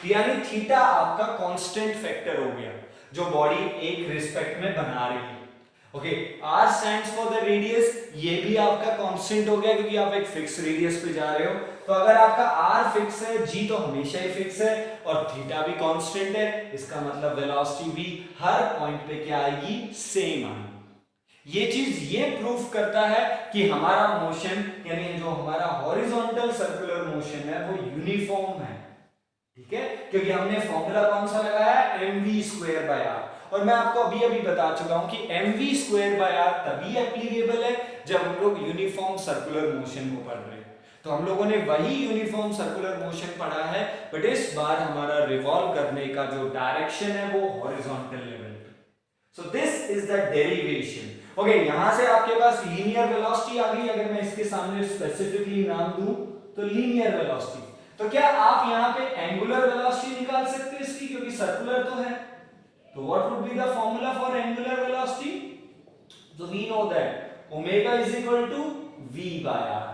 यानी थीटा आपका कांस्टेंट फैक्टर हो गया जो बॉडी एक रिस्पेक्ट में बना रही है। Okay, R stands for the radius, ये भी आपका कांस्टेंट हो गया क्योंकि आप एक फिक्स रेडियस पे जा रहे हो। तो अगर आपका R फिक्स है, G तो हमेशा ही फिक्स है, और थीटा भी कांस्टेंट है, इसका मतलब वेलोसिटी भी हर पॉइंट पे क्या आएगी, सेम आएगी। ये चीज ये प्रूव करता है कि हमारा मोशन यानी जो हमारा हॉरिजॉन्टल सर्कुलर मोशन है वो यूनिफॉर्म है, ठीक है, क्योंकि हमने फॉर्मूला कौन सा लगाया, mv²/r। और मैं आपको अभी बता चुका हूं कि mv²/r तभी एप्लीकेबल है जब हम लोग यूनिफॉर्म सर्कुलर मोशन को पढ़ रहे हैं। तो हम लोगों ने वही यूनिफॉर्म सर्कुलर मोशन पढ़ा है, बट इस बार हमारा रिवॉल्व करने का जो डायरेक्शन है वो हॉरिजॉन्टल लेवल पे। सो this is the derivation. Okay, यहां से आपके पास लीनियर वेलोसिटी आ गई। अगर मैं इसके सामने स्पेसिफिकली नाम दूं तो लीनियर वेलोसिटी। तो क्या आप यहां पे एंगुलर वेलोसिटी निकाल सकते हैं इसकी, क्योंकि सर्कुलर तो है। तो what would be the formula for angular velocity? तो we know that omega is equal to v/r।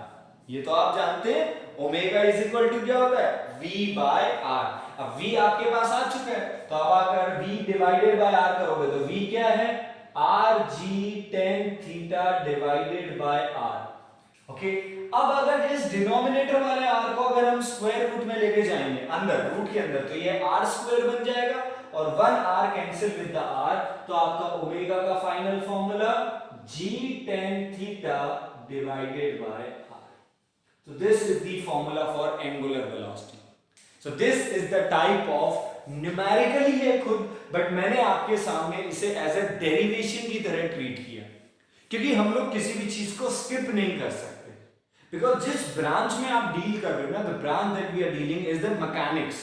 ये तो आप जानते हैं, ओमेगा इज इक्वल टू क्या होता है, v/r। अब v आपके पास आ चुका है, तो अब अगर v डिवाइडेड बाय r करोगे तो v क्या है, rg tan theta divided by r। Okay, अब अगर इस डिनोमिनेटर वाले r को अगर हम स्क्वायर रूट में लेके जाएंगे अंदर, रूट के अंदर, तो ये r² बन जाएगा और 1r cancel with the r, तो आपका ओमेगा का final formula g tan theta divided by r। So this is the formula for angular velocity. So this is the type of numerically है खुद, but मैंने आपके सामने इसे as a derivation की तरह ट्रीट किया, क्योंकि हम लोग किसी भी चीज को स्किप नहीं कर सकते, बिकॉज जिस ब्रांच में आप डील कर रहे हो ना, the branch that we are dealing is the mechanics.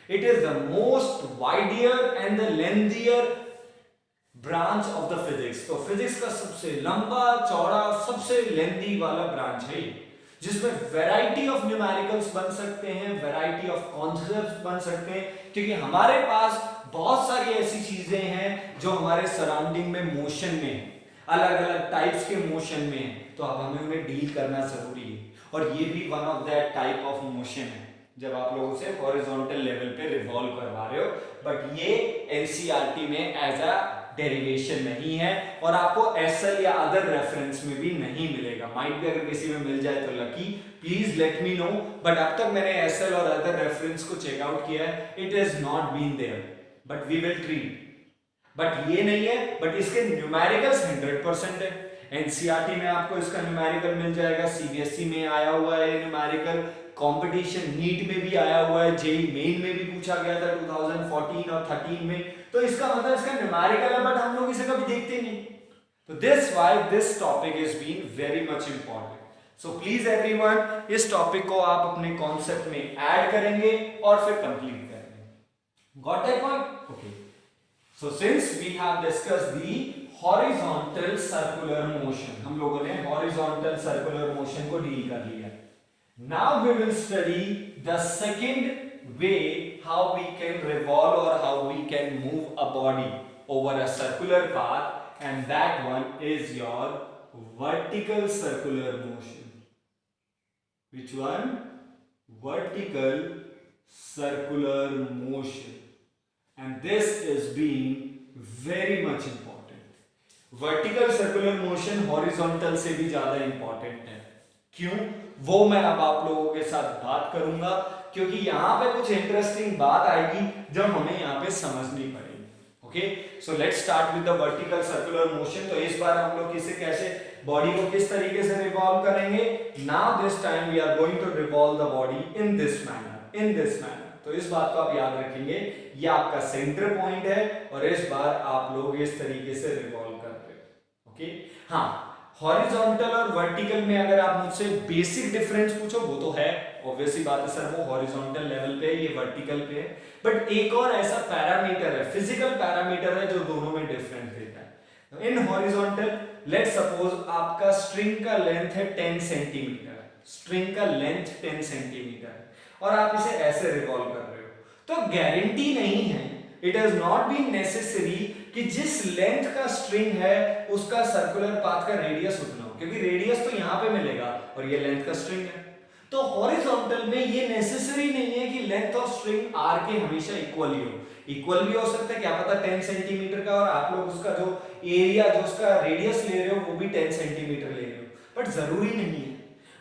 It is the most wider and the lengthier branch of the physics. तो फिजिक्स का सबसे लंबा चौड़ा सबसे लेंथी वाला ब्रांच है, जिसमें वैरायटी ऑफ न्यूमेरिकल्स बन सकते हैं, वैरायटी ऑफ कॉन्सेप्ट्स बन सकते हैं, क्योंकि हमारे पास बहुत सारी ऐसी चीजें हैं जो हमारे सराउंडिंग में मोशन में, अलग अलग टाइप्स के मोशन में है, तो अब हमें उन्हें डील करना जरूरी है। और ये भी one of that type of motion है जब आप लोगों से हॉरिजॉन्टल लेवल पे रिवॉल्व करवा रहे हो, बट ये एनसीईआरटी में एज अ डेरिवेशन नहीं है और आपको एसएल या अदर रेफरेंस में भी नहीं मिलेगा। माइट भी अगर किसी में मिल जाए तो lucky, please let me know, but अब तक मैंने एसएल और अदर रेफरेंस को चेकआउट किया है, it is not been there, but we will treat. But ये नहीं है, बट इसके न्यूमेरिकल्स 100% है। एनसीईआरटी में आपको इसका न्यूमेरिकल मिल जाएगा, सीबीएसई में आया हुआ है न्यूमेरिकल, कंपटीशन नीट में भी आया हुआ है, जेई मेन में भी पूछा गया था 2014 और 13 में, तो इसका मतलब इसका न्यूमेरिकल है, बट हम लोग इसे कभी देखते नहीं। तो this why this topic is been very much important. So please everyone, इस टॉपिक को आप अपने कॉन्सेप्ट में ऐड करेंगे और फिर कंप्लीट करेंगे। Got that point? Okay, so since we have discussed the horizontal circular motion, हम लोगों ने हॉरिजॉन्टल सर्कुलर मोशन को डील कर लिया। Now we will study the second way how we can revolve or how we can move a body over a circular path, and that one is your vertical circular motion. Which one? Vertical circular motion. And this is being very much important. Vertical circular motion horizontal से भी ज्यादा important है। क्यों? वो मैं अब आप लोगों के साथ बात करूंगा, क्योंकि यहाँ पे कुछ इंटरेस्टिंग बात आएगी जब हमें यहाँ पे समझनी पड़ेगी। Okay, so let's start with the vertical circular motion. तो इस बार हम लोग इसे कैसे बॉडी को किस तरीके से रिवॉल्व करेंगे। Now this time we are going to revolve the body in this manner. तो इस बात को आप याद रखेंगे, ये आपका सेंटर पॉइंट है और इस बार आप लोग इस तरीके से रिवॉल्व कर रहे हो। ओके, हाँ, हॉरिजॉन्टल और वर्टिकल में अगर आप मुझसे बेसिक डिफरेंस पूछो वो तो है, ऑब्वियसली बात है सर वो हॉरिजॉन्टल लेवल पे है, ये वर्टिकल पे है, बट एक और ऐसा पैरामीटर है, फिजिकल पैरामीटर है जो दोनों में डिफरेंस देता है। इन हॉरिजॉन्टल लेट सपोज आपका स्ट्रिंग का लेंथ है 10 सेंटीमीटर, स्ट्रिंग का लेंथ 10 सेंटीमीटर और आप इसे ऐसे रिवॉल्व कर रहे हो, तो गारंटी नहीं है, it has not been necessary कि जिस लेंथ का स्ट्रिंग है उसका सर्कुलर पाथ का रेडियस उतना हो, क्योंकि रेडियस तो यहां पे मिलेगा और ये लेंथ का स्ट्रिंग है। तो हॉरिजॉन्टल में ये नेसेसरी नहीं है कि लेंथ ऑफ स्ट्रिंग आर के हमेशा इक्वल ही हो, इक्वल भी हो सकता है, क्या पता 10 सेंटीमीटर का और आप लोग उसका जो एरिया जो उसका रेडियस ले रहे हो वो भी 10 सेंटीमीटर ले रहे हो, बट जरूरी नहीं है।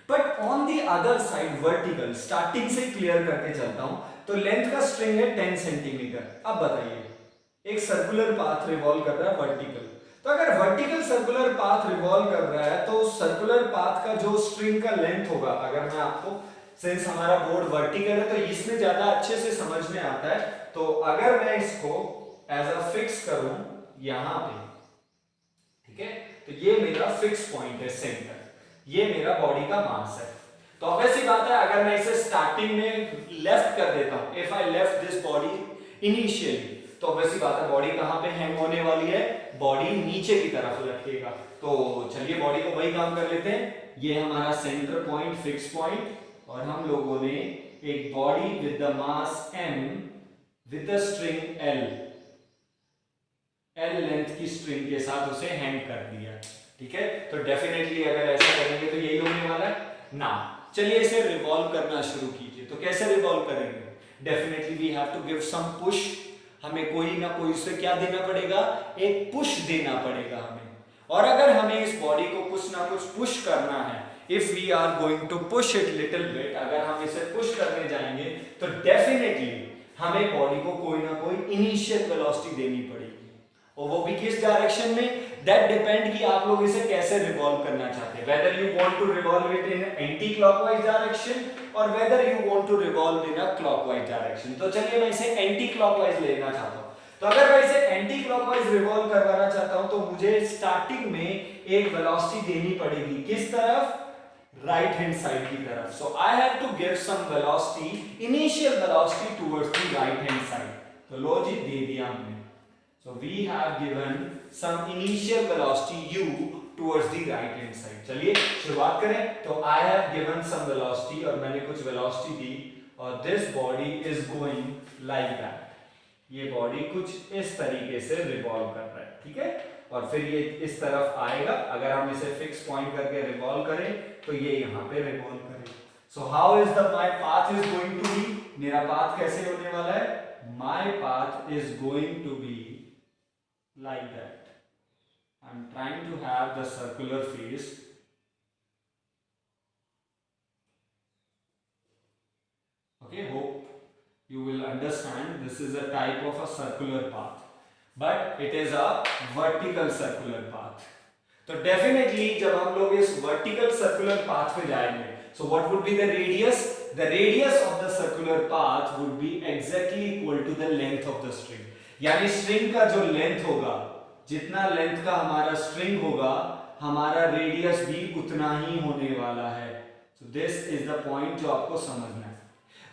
But on the other side vertical, starting से क्लियर करके चलता हूं, तो लेंथ का स्ट्रिंग है 10 सेंटीमीटर। अब बताइए एक सर्कुलर पाथ रिवॉल्व कर रहा है वर्टिकल, तो अगर वर्टिकल सर्कुलर पाथ रिवॉल्व कर रहा है तो सर्कुलर पाथ का जो स्ट्रिंग का लेंथ होगा, अगर मैं आपको, सिंस हमारा बोर्ड वर्टिकल है तो इसमें ज्यादा अच्छे से समझ में आता है, तो अगर मैं इसको एज अ फिक्स करूं यहां पे, ठीक है, तो ये मेरा फिक्स पॉइंट है सेंटर, ये मेरा बॉडी का मास है। तो ऑब्वियसली बात है अगर मैं इसे स्टार्टिंग में लेफ्ट कर देता हूं, if I left this body initially, तो ऑब्वियसली बात है बॉडी कहां पे हैंग होने वाली है, बॉडी नीचे की तरफ लटकेगा। तो चलिए बॉडी को वही काम कर लेते हैं, ये हमारा सेंटर पॉइंट, फिक्स पॉइंट, और हम लोगों ने एक body with the mass m with the string L length की स्ट्रिंग के साथ उसे हैंग कर दिया, ठीक है। तो डेफिनेटली अगर ऐसा करेंगे तो यही होने वाला है ना। चलिए इसे रिवॉल्व करना शुरू कीजिए। तो कैसे रिवॉल्व करेंगे, definitely we have to give some push, हमें कोई ना कोई से क्या देना पड़ेगा, एक पुश देना पड़ेगा हमें। और अगर हमें इस बॉडी को कुछ ना कुछ पुश करना है, if we are going to push it little bit, अगर हम इसे पुश करने जाएंगे तो डेफिनेटली हमें बॉडी को कोई ना कोई इनिशियल वेलोसिटी देनी पड़ेगी, और वो भी किस डायरेक्शन में, दैट डिपेंड कि आप लोग इसे कैसे रिवॉल्व करना चाहते हैं, whether you want to revolve it in anti clockwise direction और whether you want to revolve in a clockwise direction. तो चलिए मैं इसे एंटी क्लॉकवाइज लेना चाहता हूं, तो अगर मैं इसे एंटी क्लॉकवाइज रिवॉल्व करवाना चाहता हूं तो मुझे स्टार्टिंग में एक वेलोसिटी देनी पड़ेगी, किस तरफ, राइट हैंड साइड की तरफ। So I have to give some velocity, initial velocity towards the right hand side. तो लो जी दे दिया हमने, so we have given some initial velocity u towards the right hand side। चलिए शुरुआत करें। तो I have given some velocity और मैंने कुछ velocity दी और this body is going like that, ये बॉडी कुछ इस तरीके से रिवॉल्व कर रहा है, ठीक है, और फिर ये इस तरफ आएगा, अगर हम इसे फिक्स पॉइंट करके रिवॉल्व करें तो ये यहाँ पे रिवॉल्व करेगा। So how is the my path is going to be, मेरा पाथ कैसे होने वाला है, my path is going to be like that। I'm trying to have the circular face, okay, hope you will understand this is a type of a circular path, but it is a vertical circular path। तो definitely जब हम लोग इस vertical circular path पे जाएंगे, so what would be the radius, the radius of the circular path would be exactly equal to the length of the string, यानी string का जो लेंथ होगा, जितना लेंथ का हमारा स्ट्रिंग होगा, हमारा रेडियस भी उतना ही होने वाला है। So this is the point जो आपको समझना है,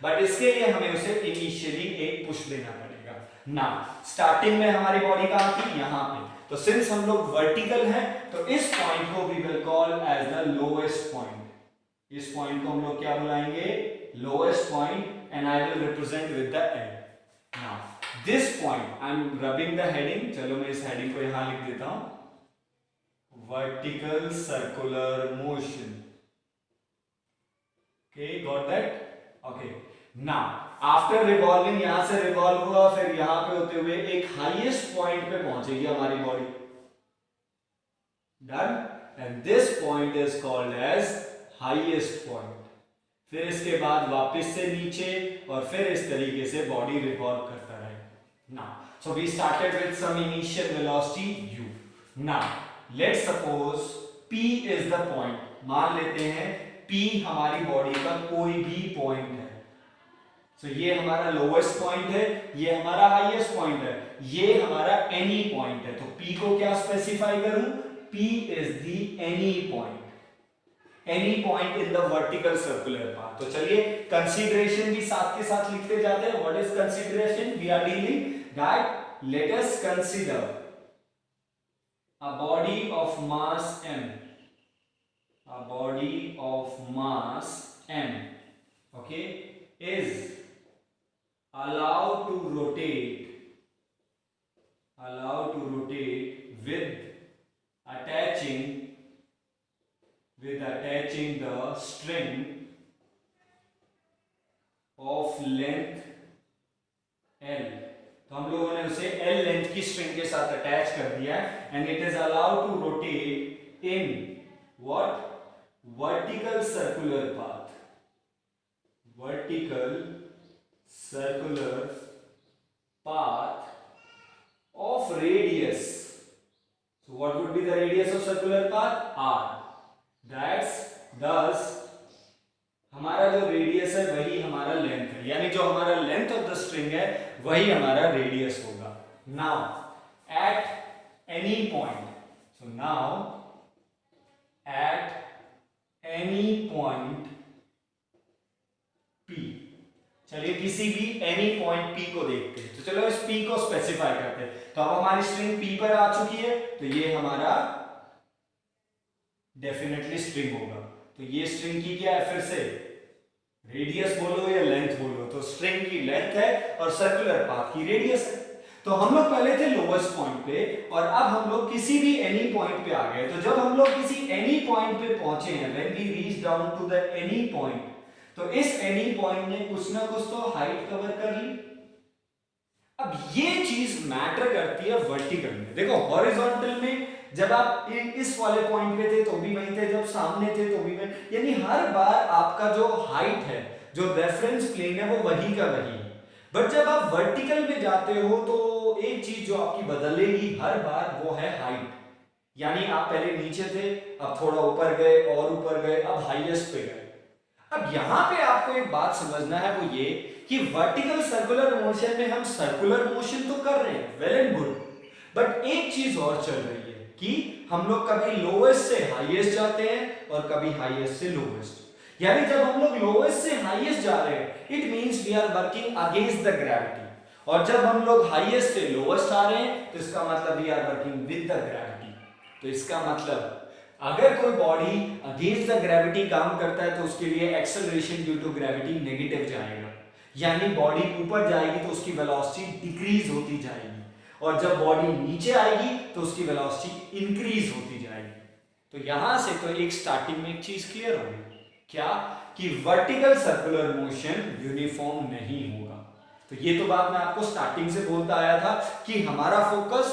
बट इसके लिए हमें उसे इनिशियली एक पुश देना पड़ेगा ना। स्टार्टिंग में हमारी बॉडी कहां थी, यहां पे, तो सिंस हम लोग वर्टिकल हैं तो इस पॉइंट को we will call as the lowest point, इस पॉइंट को हम लोग क्या बुलाएंगे, lowest point, and I will represent with the L. Now this point I am rubbing the heading, चलो मैं इस हेडिंग को यहां लिख देता हूं, vertical circular motion, okay, got that, okay. Now after revolving, यहां से रिवॉल्व हुआ, फिर यहां पे होते हुए एक हाईएस्ट पॉइंट पे पहुंचेगी हमारी body, done, and this point is called as highest point. फिर इसके बाद वापस से नीचे, और फिर इस तरीके से बॉडी रिवॉल्व करता रहे। Now so we started with some initial velocity u. Now let's suppose p is the point. मान लेते हैं p हमारी बॉडी का कोई भी पॉइंट है. सो ये हमारा लोवेस्ट पॉइंट है, ये हमारा हाईएस्ट पॉइंट है, ये हमारा एनी पॉइंट है. तो p को क्या स्पेसिफाई करूं? p is the any point. Any point in the vertical circular path. तो चलिए कंसीडरेशन भी साथ के साथ लिखते जाते हैं. What is consideration? We are dealing that let us consider a body of mass m. A body of mass m, okay, is allowed to rotate with attaching the string of length L. तो हम लोगों ने उसे L length की string के साथ attach कर दिया है, and it is allowed to rotate in what? Vertical circular path. Vertical circular path of radius. So what would be the radius of circular path? R. That's thus हमारा जो radius है वही हमारा लेंथ है, यानी जो हमारा लेंथ ऑफ द स्ट्रिंग है वही हमारा रेडियस होगा. Now at any point, so now at any point P. चलिए किसी भी एनी पॉइंट P को देखते हैं. तो चलो इस P को स्पेसिफाई करते हैं. तो अब हमारी स्ट्रिंग P पर आ चुकी है, तो ये हमारा डेफिनेटली स्ट्रिंग होगा. तो ये स्ट्रिंग की क्या है? फिर से रेडियस बोलो या लेंथ बोलो, तो स्ट्रिंग की लेंथ है और सर्कुलर पाथ की रेडियस है. तो हम लोग पहले थे लोवेस्ट पॉइंट पे, और अब हम लोग किसी भी एनी पॉइंट पे आ गए. तो जब हम लोग किसी एनी पॉइंट पे पहुंचे हैं, when we reach down to the any point, तो इस एनी पॉइंट ने कुछ ना कुछ तो हाइट कवर कर ली. अब ये चीज मैटर करती है वर्टिकल में. देखो हॉरिजॉन्टल में जब आप इस वाले पॉइंट पे थे तो भी वहीं थे, जब सामने थे तो भी वहीं, यानी हर बार आपका जो हाइट है, जो रेफरेंस प्लेन है, वो वही का वही है. बट जब आप वर्टिकल में जाते हो तो एक चीज जो आपकी बदलेगी हर बार, वो है हाइट. यानी आप पहले नीचे थे, अब थोड़ा ऊपर गए और ऊपर गए, अब हाईएस्ट पे गए. अब यहां पे आपको एक बात समझना है, वो ये कि वर्टिकल सर्कुलर मोशन में हम सर्कुलर मोशन तो कर रहे हैं, वेल एंड गुड, बट एक चीज और चल रही है कि हम लोग कभी लोवेस्ट से हाईएस्ट जाते हैं और कभी हाईएस्ट से लोवेस्ट. यानी जब हम लोग लोवेस्ट से हाईएस्ट जा रहे हैं, it means we are working against the gravity, और जब हम लोग हाईएस्ट से लोवेस्ट आ रहे हैं तो इसका मतलब we are working with the gravity. तो इसका मतलब अगर कोई बॉडी अगेंस्ट द ग्रेविटी काम करता है तो उसके लिए acceleration due to gravity negative जाएगा, यानी बॉडी ऊपर जाएगी तो उसकी वेलोसिटी डिक्रीज होती जाएगी, और जब बॉडी नीचे आएगी तो उसकी वेलोसिटी इंक्रीज होती जाएगी. तो यहां से तो एक स्टार्टिंग में एक चीज क्लियर होगी, क्या? कि वर्टिकल सर्कुलर मोशन यूनिफॉर्म नहीं होगा. तो ये तो बात मैं आपको स्टार्टिंग से बोलता आया था कि हमारा फोकस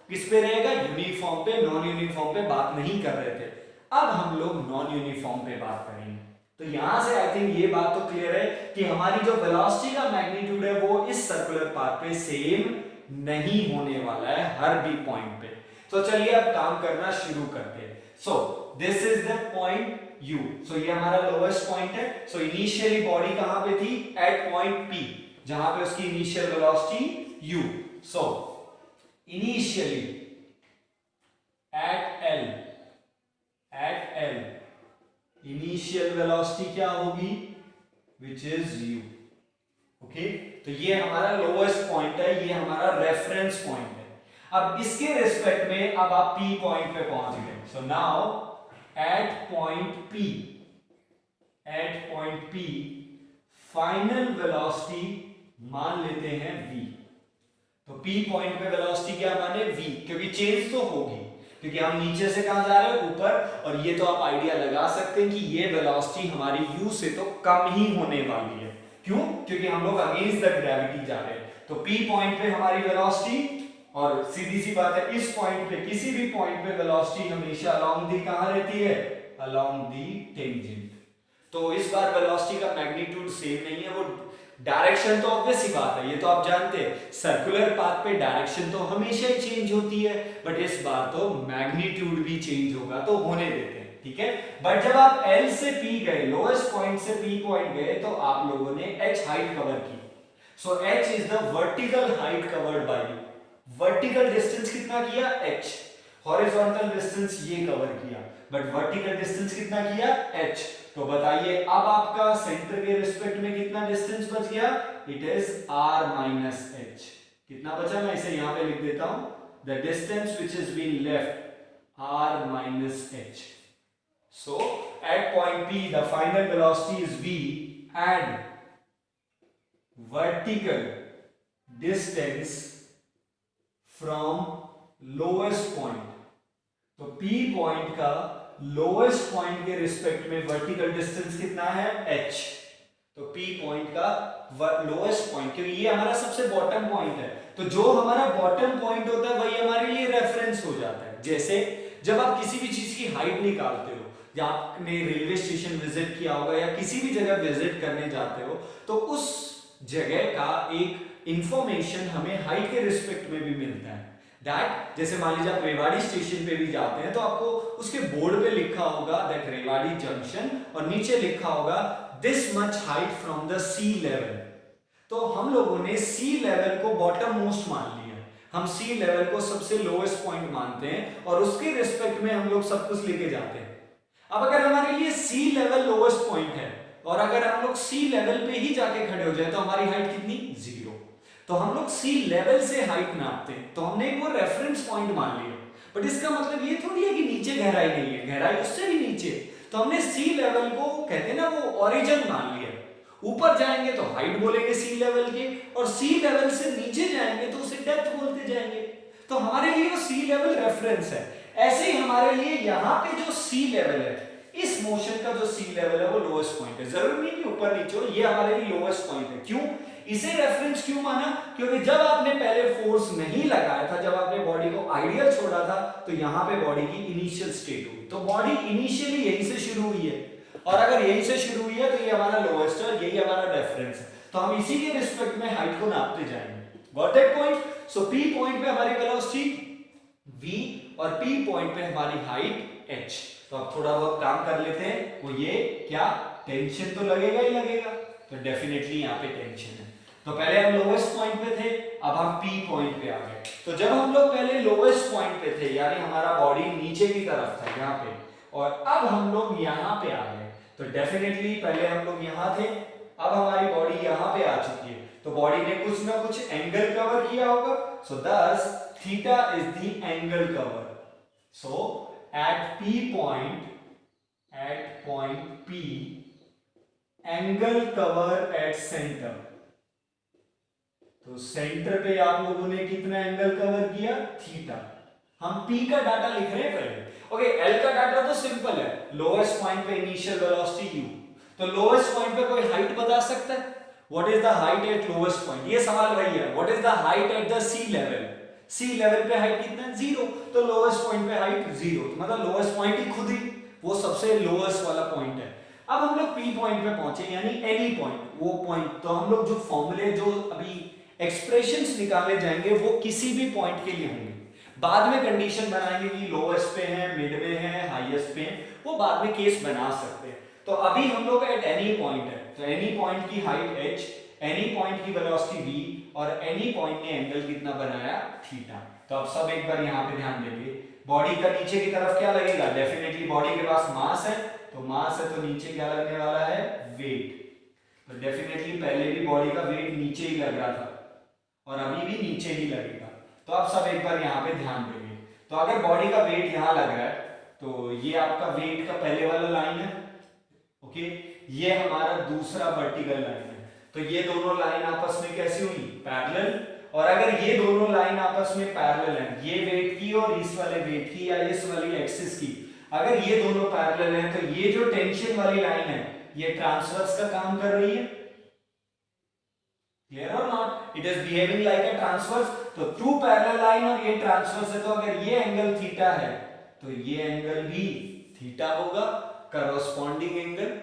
किस पे रहेगा? यूनिफॉर्म पे. नॉन यूनिफॉर्म पे बात नहीं कर रहे थे, अब हम लोग नॉन यूनिफॉर्म पे बात करेंगे. तो यहां से आई थिंक ये बात तो क्लियर है कि हमारी जो वेलोसिटी का मैग्नीट्यूड है वो इस सर्कुलर पाथ पे सेम नहीं होने वाला है हर भी पॉइंट पे. तो चलिए अब काम करना शुरू करते हैं. So this is the point U. सो ये हमारा लोवेस्ट पॉइंट है. सो इनिशियली बॉडी कहां पे थी? एट पॉइंट P, जहां पे उसकी initial velocity u. So initially at L initial velocity क्या होगी? Which is u. ओके, तो ये हमारा लोवेस्ट पॉइंट है, ये हमारा रेफरेंस पॉइंट है. अब इसके रिस्पेक्ट में अब आप P पॉइंट पे पहुंच गए. So now at point P final velocity मान लेते हैं v. तो P पॉइंट पे वेलोसिटी क्या माने? v, क्योंकि चेंज तो होगी, क्योंकि हम नीचे से कहां जा रहे हैं? ऊपर. और ये तो आप आइडिया लगा सकते हैं कि ये वेलोसिटी हमारी u से तो कम ही होने वाली है. क्यों? क्योंकि हम लोग अगेंस्ट द ग्रेविटी जा रहे हैं. तो P पॉइंट पे हमारी वेलोसिटी, और सीधी सी बात है इस पॉइंट पे, किसी भी पॉइंट पे वेलोसिटी हमेशा अलोंग दी कहां रहती है? Along the tangent. तो इस बार वेलोसिटी का मैग्नीट्यूड सेम नहीं है, वो डायरेक्शन तो ऑब्वियस ही बात है, ये तो आप जानते हैं सर्कुलर पाथ पे डायरेक्शन तो हमेशा ही चेंज होती है, बट इस बार तो मैग्नीट्यूड भी चेंज होगा, तो होने देते हैं, ठीक है। बट जब आप L से P गए, लोएस्ट पॉइंट से P पॉइंट गए, तो आप लोगों ने H हाइट कवर की। सो H is the vertical height covered by you. Vertical distance कितना किया? H। हॉरिजॉन्टल डिस्टेंस ये कवर किया, बट वर्टिकल डिस्टेंस कितना किया? H। तो बताइए अब आपका सेंटर के रिस्पेक्ट में कितना डिस्टेंस बच गया? It is r minus h। कितना बचा? मैं इसे यहां पे लिख देता हूं, the distance which is been left r minus h। So at point P the final velocity is v and vertical distance from lowest point. तो P पॉइंट का लोएस्ट पॉइंट के रिस्पेक्ट में वर्टिकल डिस्टेंस कितना है? h। तो P point का lowest point, क्योंकि ये हमारा सबसे बॉटम पॉइंट है, तो जो हमारा बॉटम पॉइंट होता है वही हमारे लिए रेफरेंस हो जाता है। जैसे जब आप किसी भी चीज की हाइट निकालते हो, या आपने रेलवे स्टेशन विजिट किया होगा या किसी भी जगह विजिट करने जाते हो, तो उस जगह का एक इंफॉर्मेशन हमें हाइट के रिस्पेक्ट में भी मिलता है। दैट जैसे मान लीजिए आप रेवाड़ी स्टेशन पे भी जाते हैं, तो आपको उसके बोर्ड पे लिखा होगा दैट रेवाड़ी जंक्शन, और नीचे लिखा होगा this much height from the sea level. तो हम लोगों ने सी लेवल को बॉटम मोस्ट मान लिया, हम सी लेवल को सबसे लोएस्ट पॉइंट मानते हैं, और उसके रिस्पेक्ट में हम लोग सब कुछ लेके जाते हैं। अब अगर हमारे लिए सी लेवल लोएस्ट पॉइंट है, और अगर हम लोग सी लेवल पे ही जाके खड़े हो जाए, तो हमारी हाइट कितनी? 0। तो हम लोग सी लेवल से हाइट नापते हैं, तो हमने एक वो रेफरेंस पॉइंट मान लिया, बट इसका मतलब ये थोड़ी है कि नीचे गहराई नहीं है, गहराई उससे भी नीचे। तो हमने सी लेवल को कहते हैं ना वो ओरिजिन मान लिया। ऊपर जाएंगे तो हाइट बोलेंगे सी लेवल के, और सी लेवल से नीचे जाएंगे तो उसे डेप्थ बोलते जाएंगे। तो हमारे लिए वो सी लेवल रेफरेंस है। ऐसे ही हमारे लिए यहाँ पे जो सी लेवल है, इस मोशन का जो सी लेवल है वो लोएस्ट पॉइंट है। जरूर नहीं कि ऊपर नीचे हो, ये हमारे लिए लोएस्ट पॉइंट है। क्यों इसे रेफरेंस क्यों माना? क्योंकि जब आपने पहले फोर्स नहीं लगाया था, जब आपने बॉडी को आइडियल छोड़ा था, तो यहाँ पे बॉडी की इनिशियल स्टेट हुई। तो बॉडी इनिशियली यहीं से शुरू हुई है, और अगर यहीं से शुरू हुई है तो ये हमारा लोएस्ट है, यही हमारा रेफरेंस है। तो हम इसी के रिस्पेक्ट में हाइट को नापते जाएंगे। Got that point? So P point पे हमारी वेलोसिटी v और P पॉइंट पे हमारी हाइट h। तो अब थोड़ा बहुत काम कर लेते हैं। वो ये क्या, टेंशन तो लगेगा ही लगेगा, तो डेफिनेटली यहाँ पे टेंशन है। तो पहले हम लोवेस्ट पॉइंट पे थे, अब हम P पॉइंट पे आ गए। तो जब हम लोग पहले लोवेस्ट पॉइंट पे थे, यानी हमारा बॉडी नीचे की तरफ था यहाँ पे, और अब हम लोग यहाँ पे आ गए, तो डेफिनेटली पहले हम लोग यहाँ थे, अब हमारी बॉडी यहाँ पे आ चुकी है, तो बॉडी ने कुछ ना कुछ एंगल कवर किया होगा। सो दस theta is the angle cover. So at P point P, angle cover at center। तो सेंटर पे आप लोगों ने कितना एंगल कवर किया? थीटा। हम P का डाटा लिख रहे हैं पहले। ओके, L का डाटा तो सिंपल है, लोएस्ट पॉइंट पे इनिशियल वेलोसिटी u। तो लोएस्ट पॉइंट पे कोई हाइट बता सकता है? What is the height eight lowest point? ये सवाल वही है, what is the height at the sea level? Sea level पे हाइट कितना? 0। तो लोएस्ट पॉइंट पे हाइट 0, मतलब लोएस्ट पॉइंट ही खुद ही वो सबसे लोएस्ट वाला पॉइंट है। अब हम लोग P पॉइंट पे पहुंचे, यानी एनी पॉइंट, वो पॉइंट। तो हम लोग जो फॉर्मूले, जो अभी एक्सप्रेशंस निकाले जाएंगे, वो किसी भी पॉइंट के लिए होंगे। बाद में कंडीशन बनाएंगे कि लोएस्ट पे है, मिड में है, हाईएस्ट पे है, वो बाद में केस बना सकते हैं। तो अभी हम लोग एट एनी पॉइंट है, तो एनी पॉइंट की हाइट h, एनी पॉइंट की वेलोसिटी v, और एनी पॉइंट ने एंगल कितना बनाया? थीटा। तो अब सब एक बार यहाँ पे ध्यान देंगे, बॉडी का नीचे की तरफ क्या लगेगा? डेफिनेटली बॉडी के पास मास है, तो मास है तो नीचे क्या लगने वाला है? वेट। तो डेफिनेटली पहले भी बॉडी का वेट नीचे ही लग रहा था, और अभी भी नीचे ही लगेगा। तो आप सब एक बार यहाँ पे ध्यान देंगे। तो अगर बॉडी का वेट यहाँ लग रहा है, तो ये आपका वेट का पहले वाला लाइन है, ओके, ये हमारा दूसरा वर्टिकल लाइन है। तो ये दोनों लाइन आपस में कैसी हुई? पैरेलल। और अगर ये दोनों लाइन आपस में पैरेलल है, ये वेट की और इस वाले वेट की, या इस वाली एक्सिस की, अगर ये दोनों पैरेलल हैं, तो ये जो टेंशन वाली लाइन है, ये ट्रांसवर्स का काम कर रही है। क्लियर और not? It is behaving like a transverse. तो टू पैरेलल लाइन और ये ट्रांसवर्स है, तो अगर ये एंगल थीटा है, तो ये एंगल भी थीटा होगा, करस्पॉन्डिंग एंगल।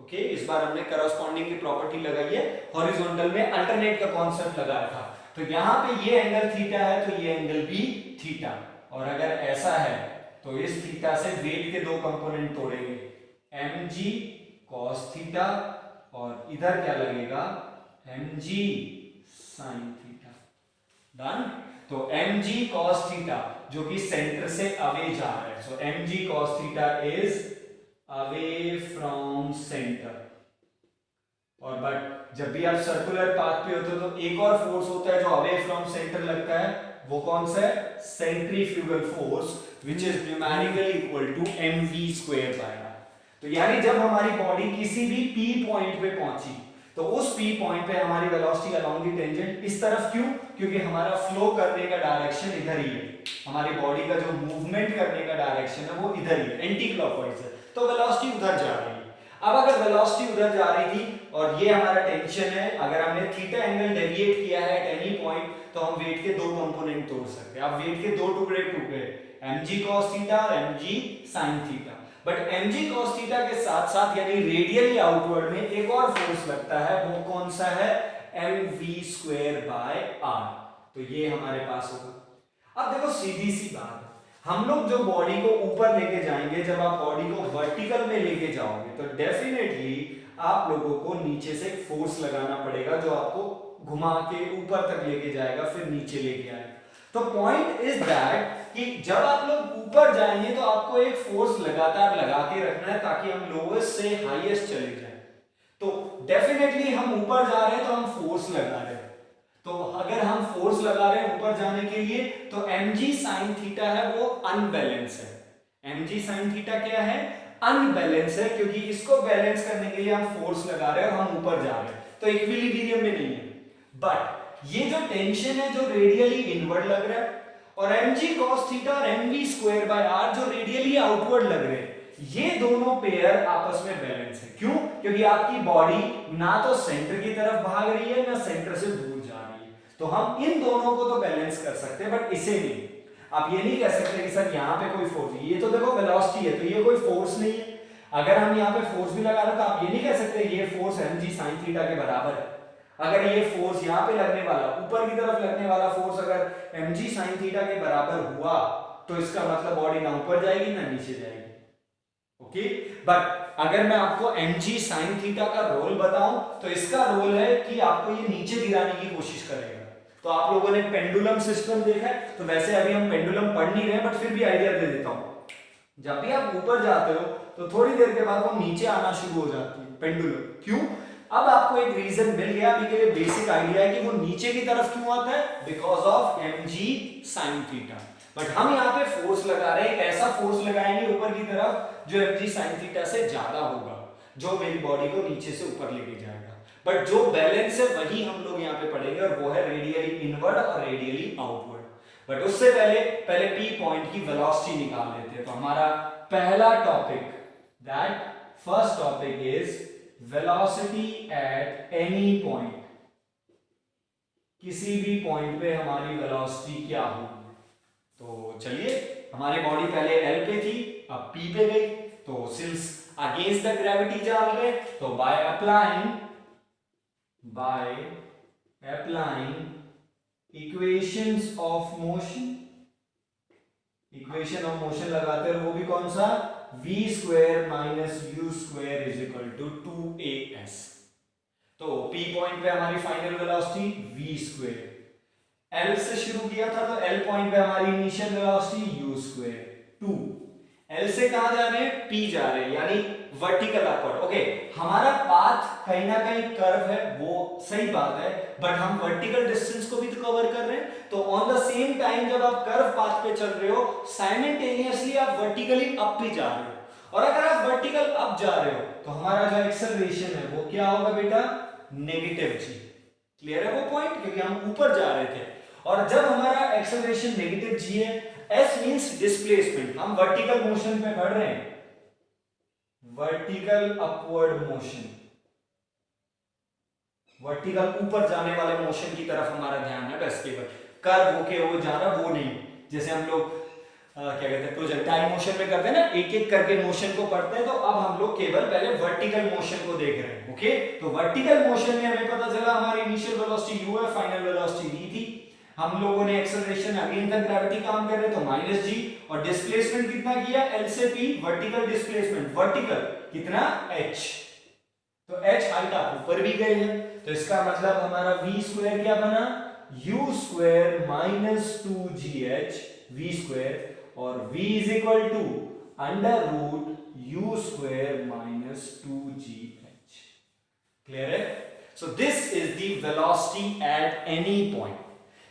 ओके इस बार हमने करस्पॉन्डिंग की प्रॉपर्टी लगाई है, हॉरिजॉन्टल में अल्टरनेट का कॉन्सेप्ट लगाया था। तो यहां पे ये एंगल थीटा है तो ये एंगल भी थीटा, और अगर ऐसा है तो इस थीटा से वेट के दो कंपोनेंट तोड़ेंगे, mg cos थीटा और इधर क्या लगेगा mg sin थीटा। डन। तो mg cos थीटा जो कि सेंटर से अवे जा रहा है, सो mg cos theta is away from centre. और बट जब भी आप सर्कुलर पाथ पे होते हो तो एक और फोर्स होता है जो अवे फ्रॉम सेंटर लगता है, वो कौन सा है, centrifugal force which is numerically equal to mv²/r। तो यानी जब हमारी बॉडी किसी भी p पॉइंट पे पहुंची तो उस p पॉइंट पे हमारी वेलोसिटी अलोंग द टेंजेंट इस तरफ, क्यों, क्योंकि हमारा फ्लो करने का डायरेक्शन इधर ही है, हमारी बॉडी का जो मूवमेंट करने का डायरेक्शन है वो इधर ही है, एंटी क्लॉकवाइज है, तो वेलोसिटी उधर जा रही है। अब अगर वेलोसिटी उधर जा रही थी और ये हमारा टेंशन है, अगर हमने थीटा एंगल डेविएट किया है एट एनी पॉइंट तो हम वेट के दो कंपोनेंट तोड़ सकते हैं। अब वेट के दो टुकड़े टूटे, mg cos थीटा और mg sin theta, but mg cos theta के साथ साथ यानी रेडियली आउटवर्ड में एक और फोर्स लगता है, वो कौन सा है, mv²/r। तो ये हमारे पास होगा। अब देखो सीधी सी बात है, हम लोग जो बॉडी को ऊपर लेके जाएंगे, जब आप बॉडी को वर्टिकल में लेके जाओगे तो डेफिनेटली आप लोगों को नीचे से एक फोर्स लगाना पड़ेगा जो आपको घुमा के ऊपर तक लेके जाएगा, फिर नीचे लेके आएगा। तो पॉइंट इज दैट कि जब आप लोग ऊपर जाएंगे तो आपको एक फोर्स लगातार लगा के रखना है ताकि हम लोएस्ट से हाईएस्ट चले जाएं। तो डेफिनेटली हम ऊपर जा रहे हैं तो हम फोर्स लगा रहे हैं, तो अगर हम फोर्स लगा रहे हैं ऊपर जाने के लिए तो mg sin थीटा है वो अनबैलेंस है। mg sin थीटा क्या है, अनबैलेंस है, क्योंकि इसको बैलेंस करने के लिए हम फोर्स लगा रहे हैं और हम ऊपर जा रहे हैं, तो इक्विलिब्रियम में नहीं है। बट ये जो टेंशन है जो रेडियली इनवर्ड लग रहा है, और mg cos थीटा और mv²/r जो रेडियली आउटवर्ड लग रहे हैं, ये दोनों पेयर आपस में बैलेंस है। क्यों, क्योंकि आपकी बॉडी ना तो सेंटर की तरफ भाग रही है ना सेंटर से दूर जा रही है, तो हम इन दोनों को तो बैलेंस कर सकते हैं बट इसे नहीं। आप ये नहीं कह सकते कि सर यहाँ पे कोई फोर्स, ये तो देखो वेलोसिटी है तो ये कोई फोर्स नहीं है। अगर हम यहाँ पे फोर्स भी लगा रहे तो आप ये नहीं कह सकते ये फोर्स mg sin थीटा के बराबर है। अगर ये फोर्स यहाँ पे लगने वाला, ऊपर की तरफ लगने वाला फोर्स अगर mg sin थीटा के बराबर हुआ तो इसका मतलब बॉडी ना ऊपर जाएगी ना नीचे जाएगी। ओके, बट अगर मैं आपको mg sin थीटा का रोल बताऊं तो इसका रोल है कि आपको ये नीचे गिराने की कोशिश करेगा। तो आप लोगों ने पेंडुलम सिस्टम देखा है, तो वैसे अभी हम पेंडुलम पढ़ नहीं रहे बट फिर भी आइडिया दे देता हूं। जब भी आप ऊपर जाते हो तो थोड़ी देर के बाद वो नीचे आना शुरू हो जाती है पेंडुलम। क्यों, अब आपको एक रीजन मिल गया, अभी के लिए बेसिक आइडिया है कि वो नीचे की तरफ क्यों आता है, because of mg sin theta. But हम यहाँ पे फोर्स लगा रहे हैं, एक ऐसा फोर्स लगाएंगे ऊपर की तरफ जो mg sin थीटा से ज्यादा होगा, जो मेरी बॉडी को नीचे से ऊपर लेके जाएगा। बट जो बैलेंस है वही हम लोग यहाँ पे पढ़ेंगे, और वो है रेडियली इनवर्ड और रेडियली आउटवर्ड। बट उससे पहले P पॉइंट की वेलोसिटी निकाल लेते हैं। तो हमारा पहला topic, that first topic is velocity at any point. किसी भी पॉइंट पे हमारी वेलोसिटी क्या होगी। तो चलिए, हमारी बॉडी पहले L पे थी, अब P पे गई, तो सिंस अगेंस्ट द ग्रेविटी जा रहे, तो by applying equations of motion, equation of motion लगाते हैं, वो भी कौन सा, v² minus u² is equal to 2as। तो P पॉइंट पे हमारी फाइनल वेलोसिटी v², L से शुरू किया था तो L पॉइंट पे हमारी इनिशियल वेलोसिटी u², 2, L से कहां जा रहे हैं, P जा रहे हैं, यानी वर्टिकल अपवर्ड। ओके, हमारा पाथ कहीं ना कहीं कर्व है, वो सही बात है, बट हम वर्टिकल डिस्टेंस को भी तो कवर कर रहे हैं। तो ऑन द सेम टाइम जब आप कर्व पाथ पे चल रहे हो, साइमल्टेनियसली आप वर्टिकली अप भी जा रहे हो, और अगर आप वर्टिकल अप जा रहे हो तो हमारा जो एक्सेलरेशन है वो क्या होगा बेटा, नेगेटिव g। क्लियर है वो पॉइंट, क्योंकि हम ऊपर जा रहे थे, और जब हमारा एक्सेलरेशन नेगेटिव g है, s मींस डिस्प्लेसमेंट, हम वर्टिकल मोशन पे बढ़ रहे हैं, वर्टिकल अपवर्ड मोशन, वर्टिकल ऊपर जाने वाले मोशन की तरफ हमारा ध्यान है, बस केवल कर्व होके वो जा रहा वो नहीं। जैसे हम लोग क्या कहते हैं प्रोजेक्टाइल मोशन में करते हैं ना, एक एक करके मोशन को पढ़ते हैं, तो अब हम लोग केवल पहले वर्टिकल मोशन को देख रहे हैं। ओके, तो वर्टिकल मोशन में हमें पता चला हमारी इनिशियल वेलोसिटी u है, फाइनल वेलोसिटी v थी। हम लोगों ने एक्सेलरेशन अगेंस्ट द ग्रेविटी काम कर रहे तो -g, और डिस्प्लेसमेंट कितना किया l से p, वर्टिकल डिस्प्लेसमेंट, वर्टिकल कितना h, तो h हाइट आप ऊपर भी गए हैं, तो इसका मतलब हमारा v स्क्वायर क्या बना, u square minus 2gh v square, और v is equal to under root u square minus 2gh। Clear है? So this is the velocity at any point.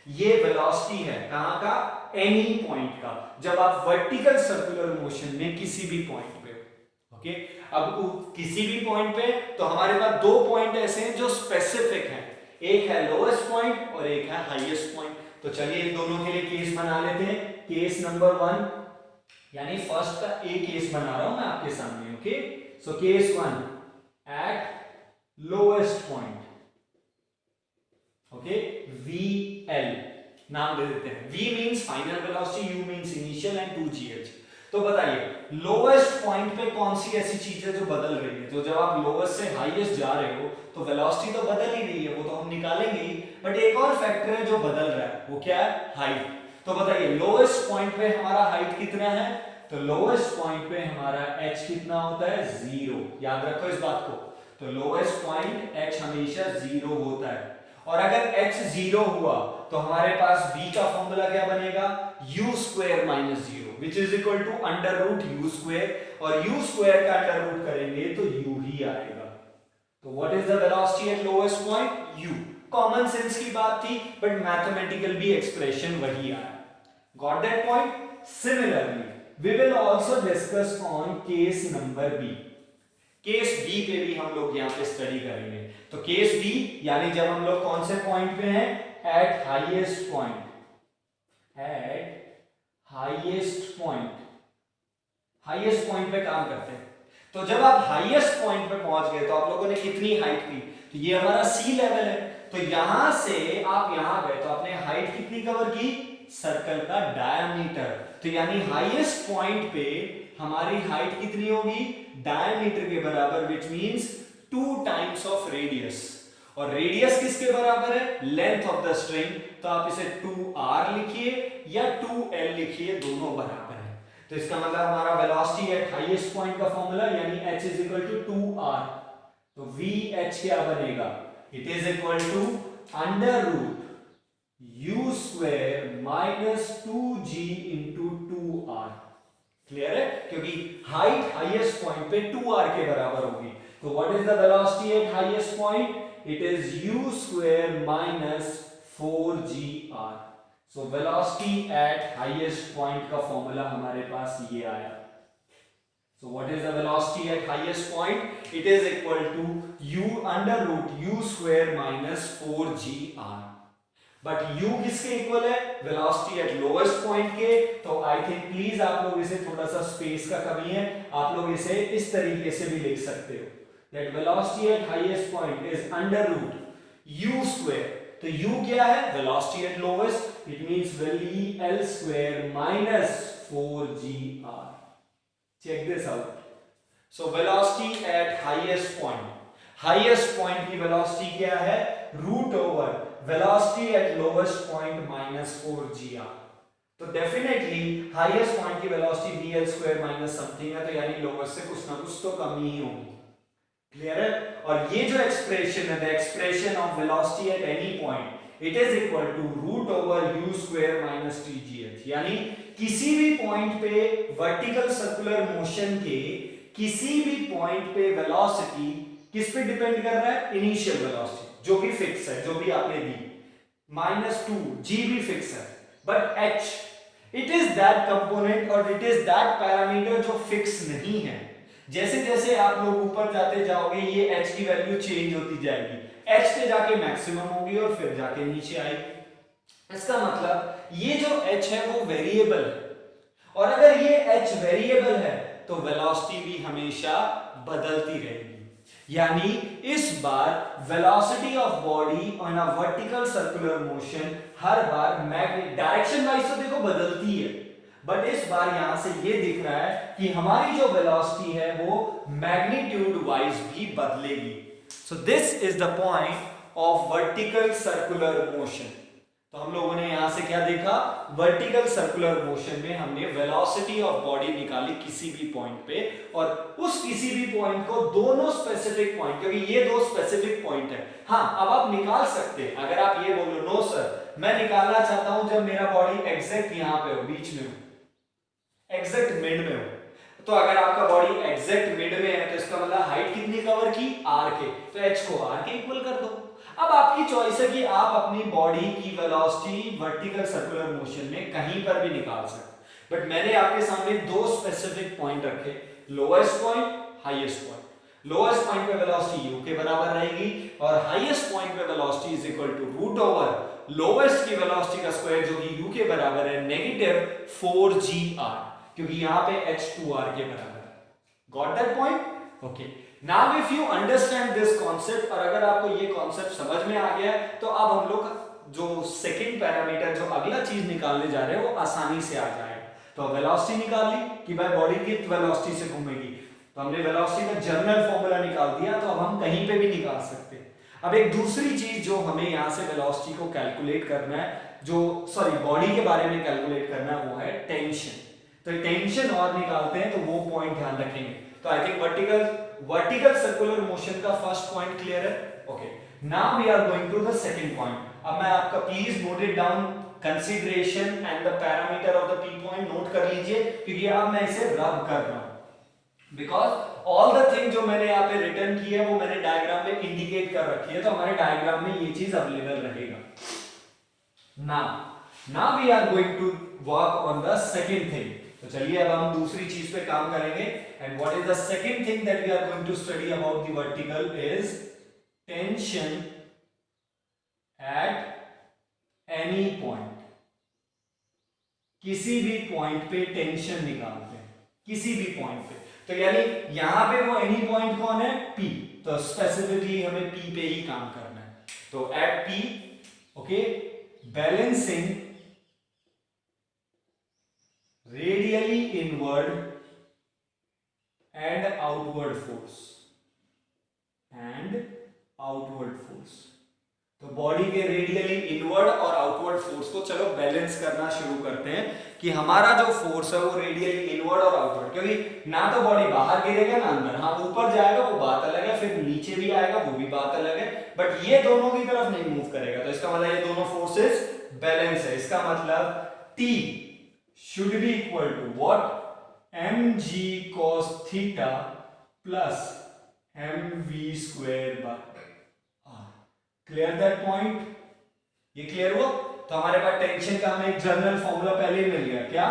ये वेलोसिटी है कहां का, एनी पॉइंट का, जब आप वर्टिकल सर्कुलर मोशन में किसी भी पॉइंट पे हो। ओके, अब किसी भी पॉइंट पे तो हमारे पास दो पॉइंट ऐसे हैं जो स्पेसिफिक हैं, एक है लोएस्ट पॉइंट और एक है हाईएस्ट पॉइंट। तो चलिए इन दोनों के लिए केस बना लेते हैं। केस नंबर 1, यानी फर्स्ट का एक केस बना रहा हूं मैं आपके सामने। Okay, so case 1 eight lowest point, okay, VL नाम दे देते हैं। V means final velocity, U means initial and 2gh। तो बताइए लोएस्ट पॉइंट पे कौन सी ऐसी चीज है जो बदल रही है, तो जब आप लोएस्ट से हाईएस्ट जा रहे हो तो वेलोसिटी तो बदल ही रही है, वो तो हम निकालेंगे ही, बट एक और फैक्टर है जो बदल रहा है, वो क्या है, हाइट। तो बताइए लोएस्ट पॉइंट पे हमारा हाइट कितना है, तो लोएस्ट पॉइंट पे हमारा h कितना होता है, 0। याद रखो इस बात को, तो लोएस्ट पॉइंट h हमेशा 0 होता है, और अगर h 0 हुआ तो हमारे पास v का फॉर्मूला क्या बनेगा, u square minus 0 which is equal to under root u square, और u स्क्वायर का अंडर रूट करेंगे तो u ही आएगा। तो what is the velocity at lowest point, u। Common sense की बात थी, बट मैथमेटिकल भी एक्सप्रेशन वही आया। Got that point? Similarly we will also discuss on case number b। Case B पे भी हम लोग यहाँ पे स्टडी करेंगे। तो केस बी यानी जब हम लोग कौन से पॉइंट पे हैं, eight highest point, eight highest point, highest point पे काम करते हैं। तो जब आप हाईएस्ट पॉइंट पे पहुंच गए तो आप लोगों ने कितनी हाइट की, तो ये हमारा सी लेवल है, तो यहां से आप यहां गए तो आपने हाइट कितनी कवर की, सर्कल का डायमीटर। तो यानी हाईएस्ट पॉइंट पे हमारी हाइट कितनी होगी, डायमीटर के बराबर, which means 2 times of radius. और रेडियस किसके बराबर है, लेंथ ऑफ द स्ट्रिंग, तो आप इसे 2r लिखिए या 2l लिखिए, दोनों बराबर है। तो इसका मतलब हमारा वेलोसिटी एट हाईएस्ट पॉइंट का फॉर्मूला यानी h is equal to 2r, तो vh क्या बनेगा, it is equal to under root u square minus 2g into 2r। Clear है? क्योंकि हाइट हाईएस्ट पॉइंट पे 2r के बराबर होगी। तो what is the velocity at highest point, it is u square minus 4gr। So velocity at highest point का formula हमारे पास ये आया। So what is the velocity at highest point? It is equal to u under root u square minus 4gr. But u किसके equal है, velocity at lowest point के। तो I think please आप लोग इसे, थोड़ा सा स्पेस का कमी है, आप लोग इसे इस तरीके से भी लिख सकते हो, that velocity at highest point is under root u square. तो u क्या है, velocity at lowest, it means l square minus 4gr। Check this out. So velocity at highest point. Highest point की velocity क्या है, root over velocity at lowest point minus 4gr. तो definitely highest point की velocity vl square minus something है, तो यानी lowest से कुछ ना कुछ तो कमी ही होगी। क्लियर है? और ये जो एक्सप्रेशन है, the expression of velocity at any point, it is equal to root over u square minus tgh। यानी किसी भी पॉइंट पे वर्टिकल सर्कुलर मोशन के किसी भी पॉइंट पे वेलोसिटी किस पे डिपेंड कर रहा है, इनिशियल वेलोसिटी जो भी फिक्स है, जो भी आपने दी, -2 g भी फिक्स है, but h it is that component और इट इज दैट पैरामीटर जो फिक्स नहीं है। जैसे जैसे आप लोग ऊपर जाते जाओगे ये h की वैल्यू चेंज होती जाएगी, h पे जाके मैक्सिमम होगी और फिर जाके नीचे आएगी। इसका मतलब ये जो h है वो वेरिएबल है, और अगर ये h वेरिएबल है तो वेलोसिटी भी हमेशा बदलती रहेगी। यानी इस बार velocity of body on a vertical circular motion हर बार डायरेक्शन वाइज तो देखो बदलती है, बट इस बार यहां से ये दिख रहा है कि हमारी जो वेलोसिटी है वो मैग्नीट्यूड वाइज भी बदलेगी। सो this is the point of vertical circular motion. तो हम लोगों ने यहां से क्या देखा, वर्टिकल सर्कुलर मोशन में हमने वेलोसिटी ऑफ बॉडी निकाली किसी भी पॉइंट पे, और उस किसी भी पॉइंट को दोनों स्पेसिफिक पॉइंट, क्योंकि ये दो स्पेसिफिक पॉइंट है। हाँ, अब आप निकाल सकते हैं। अगर आप ये बोलो नो सर मैं निकालना चाहता हूं जब मेरा बॉडी एग्जैक्ट यहां पे हो, बीच में हो, एग्जैक्ट मिड में हो, तो अगर आपका बॉडी एग्जैक्ट मिड में है तो इसका मतलब हाइट कितनी कवर की, आर के, तो एच को आर के इक्वल कर दो। अब आपकी चॉइस है कि आप अपनी बॉडी की वेलोसिटी वर्टिकल सर्कुलर मोशन में कहीं पर भी निकाल सकते, बट मैंने आपके सामने दो स्पेसिफिक पॉइंट रखे, lowest point, highest point. Lowest point पे वेलोसिटी u के बराबर रहेगी और हाईएस्ट पॉइंट पे velocity is equal to root over lowest की वेलोसिटी का स्क्वायर जो कि u के बराबर है नेगेटिव 4gr, क्योंकि यहां पे h 2r के बराबर है। Got that point? Okay, now if you understand this concept, और अगर आपको ये कॉन्सेप्ट समझ में आ गया तो अब हम लोग जो सेकंड पैरामीटर, जो अगला चीज निकालने जा रहे हैं, वो आसानी से आ जाएगा। तो वेलोसिटी निकाल ली कि भाई बॉडी किस वेलोसिटी से घूमेगी, तो हमने वेलोसिटी का जनरल फॉर्मूला निकाल दिया, तो अब हम कहीं पे भी निकाल सकते हैं। अब एक दूसरी चीज जो हमें यहां से वेलोसिटी को कैलकुलेट करना है, जो सॉरी बॉडी के बारे में कैलकुलेट करना है, वो है टेंशन। तो टेंशन और निकालते हैं, तो वो पॉइंट ध्यान रखेंगे। तो I think vertical circular motion का फर्स्ट पॉइंट क्लियर है। Okay, now we are going to the second point. अब मैं आपका please note it down, consideration and the parameter of the P point note कर लीजिए, क्योंकि अब मैं इसे रब कर रहा हूं, बिकॉज ऑल द थिंग जो मैंने यहाँ पे रिटर्न की है वो मैंने डायग्राम में इंडिकेट कर रखी है, तो हमारे डायग्राम में ये चीज अवेलेबल रहेगा। Now we are going to work on the second thing. तो चलिए अब हम दूसरी चीज पे काम करेंगे। And what is the second thing that we are going to study about the vertical is tension at any point. किसी भी पॉइंट पे टेंशन निकालते हैं, किसी भी पॉइंट पे। तो यानी यहां पे वो एनी पॉइंट कौन है, P, तो स्पेसिफिकली हमें P पे ही काम करना है। तो at P, okay, balancing radially inward and outward force, तो बॉडी के रेडियली इनवर्ड और आउटवर्ड फोर्स को चलो बैलेंस करना शुरू करते हैं कि हमारा जो फोर्स है वो रेडियली इनवर्ड और आउटवर्ड, क्योंकि ना तो बॉडी बाहर गिरेगा ना अंदर। हाँ, ऊपर जाएगा वो बात अलग है, फिर नीचे भी आएगा वो भी बात अलग है, बट ये दोनों की तरफ नहीं मूव करेगा। तो इसका मतलब ये दोनों फोर्सेस बैलेंस है। इसका मतलब T should be equal to what, mg cos theta plus mv square by r। Clear that point? ये क्लियर हुआ? तो हमारे पास टेंशन का हमें एक जनरल फॉर्मूला पहले ही मिल गया, क्या,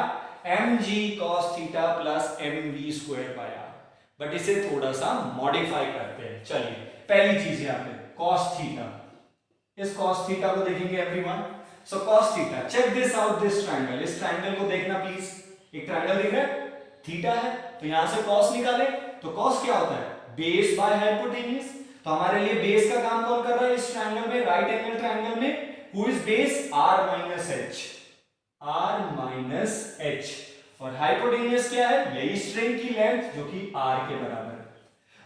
mg cos theta plus mv square by r। But इसे थोड़ा सा मॉडिफाई करते हैं। चलिए, पहली चीज यहाँ पे cos theta, इस cos theta को देखेंगे everyone. So cos theta, check this out, this triangle, इस ट्रायंगल को देखना प्लीज। एक ट्रायंगल दिख रहा है, थीटा है, तो यहां से cos निकाले, तो cos क्या होता है, बेस बाय हाइपोटेन्यूज। तो हमारे लिए बेस का काम कौन कर रहा है इस ट्रायंगल में, राइट एंगल ट्रायंगल में, who is base, r minus h, और हाइपोटेन्यूज क्या है, यही स्ट्रिंग की लेंथ जो कि r के बराबर है।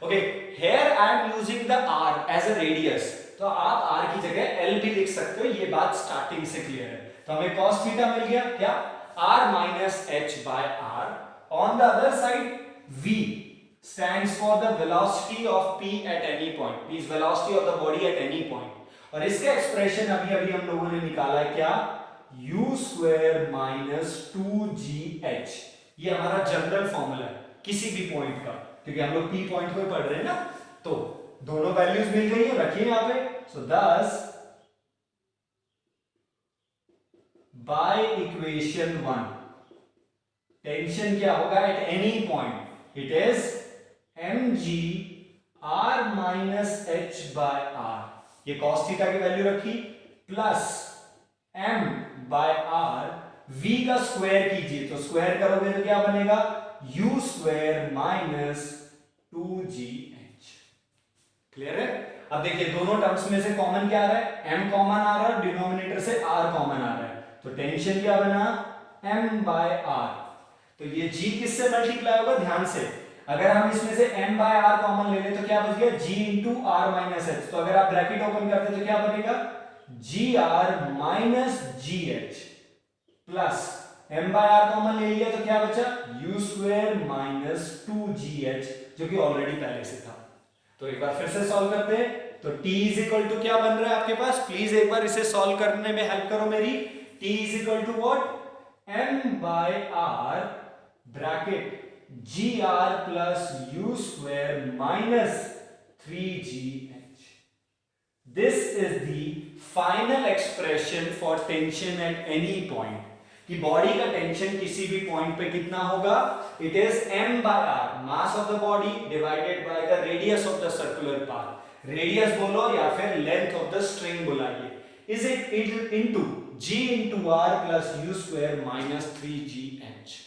Okay, here I am using the r as a radius, तो आप r की जगह l भी लिख सकते हो, ये बात स्टार्टिंग से क्लियर है। तो हमें cos थीटा मिल गया, क्या, r minus h by r। On the other side v stands for the velocity of p at any point, p is velocity of the body at any point, और इसका expression अभी अभी हम लोगों ने निकाला है, क्या, u square minus 2gh। ये हमारा जनरल फॉर्मूला है किसी भी पॉइंट का, क्योंकि हम लोग p पॉइंट पे पढ़ रहे हैं ना, तो दोनों वैल्यूज मिल गई है, रखिए यहां पे। So thus by equation 1 tension क्या होगा at any point, it is mg r minus h by r, ये cos थीटा की वैल्यू रखी, plus m by r, v का स्क्वायर कीजिए, तो स्क्वायर करोगे तो क्या बनेगा, u square minus 2gh। Clear है? अब देखिए दोनों टर्म्स में से कॉमन क्या आ रहा है, m कॉमन आ रहा है, डिनोमिनेटर से r कॉमन आ रहा है, तो टेंशन क्या बना, m बाय r। तो ये g किससे मल्टीप्लाई होगा, ध्यान से, अगर हम इसमें से m बाय r कॉमन ले लें तो क्या बच गया, g into r minus h। तो अगर आप ब्रैकेट ओपन करते तो क्या बनेगा, gr minus gh plus m by r common ले लिया तो क्या बचा, u स्क्वायर माइनस 2gh, जो कि ऑलरेडी पहले से था। तो एक बार फिर से सॉल्व करते हैं। तो t इज इक्वल टू क्या बन रहा है आपके पास, प्लीज एक बार इसे सॉल्व करने में हेल्प करो मेरी। t is equal to what, m by r bracket gr plus u square minus 3gh। This is the final expression for tension at any point, कि बॉडी का टेंशन किसी भी पॉइंट पे कितना होगा, it is m by r, mass of the body divided by the radius of the circular path. Radius बोलो या फिर लेंथ ऑफ द स्ट्रिंग बुलाइए, is it into g into r plus u square minus 3gh।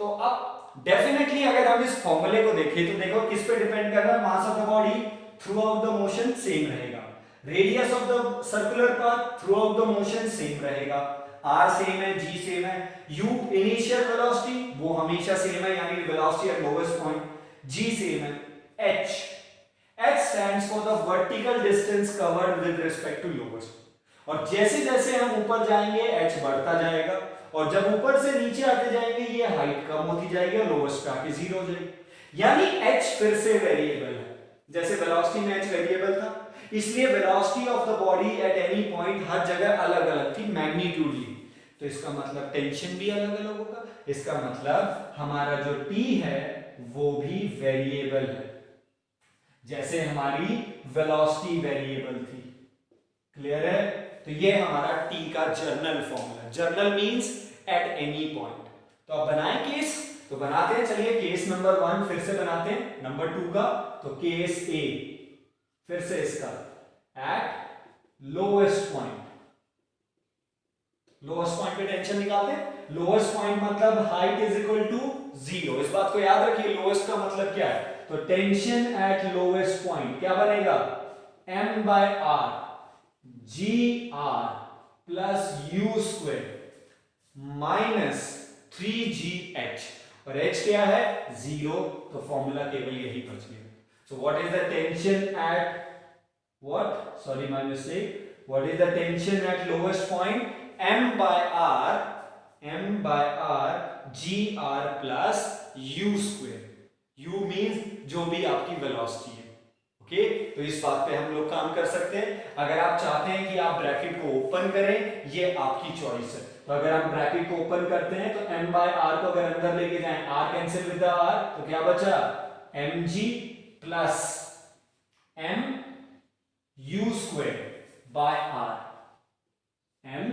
तो अब definitely अगर हम इस फॉर्मूले को देखें तो देखो किस पे डिपेंड कर रहा है, mass of the body throughout the motion same रहेगा, radius of the circular path throughout the motion same रहेगा, r सेम है, g सेम है, u इनिशियल वेलोसिटी वो हमेशा सेम है, यानी velocity at lowest point, g same है, h stands for the vertical distance covered with respect to lowest. और जैसे जैसे हम ऊपर जाएंगे h बढ़ता जाएगा, और जब ऊपर से नीचे आते जाएंगे ये हाइट कम होती जाएगी और लोएस्ट पे आके जीरो हो जाएगी। यानी h फिर से वेरिएबल है, जैसे वेलोसिटी में h वेरिएबल था, इसलिए velocity of the body at any point हर जगह अलग अलग थी मैग्नीट्यूडली। तो इसका मतलब टेंशन भी अलग अलग होगा, इसका मतलब हमारा जो t है वो भी वेरिएबल है, जैसे हमारी वेलोसिटी वेरिएबल थी। क्लियर है? तो ये हमारा t का journal formula, journal means eight any point. तो अब बनाएं केस, तो बनाते हैं, चलिए केस नंबर 1 फिर से बनाते हैं, नंबर 2 का। तो केस a फिर से इसका, eight lowest point, lowest point पे टेंशन निकालते हैं। लोएस्ट पॉइंट मतलब हाइट इज इक्वल टू 0, इस बात को याद रखिए, लोएस्ट का मतलब क्या है, तो टेंशन एट लोएस्ट पॉइंट क्या बनेगा, m by r gr plus u square minus 3gh, और h क्या है 0, तो फॉर्मूला केवल यही बच गया। So what is the tension eight what, sorry my mistake, what is the tension at lowest point, m by r gr plus u square, u means जो भी आपकी वेलोसिटी है। ओके, तो इस बात पे हम लोग काम कर सकते हैं। अगर आप चाहते हैं कि आप ब्रैकेट को ओपन करें, ये आपकी चॉइस है। तो अगर हम ब्रैकेट को ओपन करते हैं तो m by r को अगर अंदर लेके जाएं, r cancel with the r, तो क्या बचा, mg plus m u square by r, m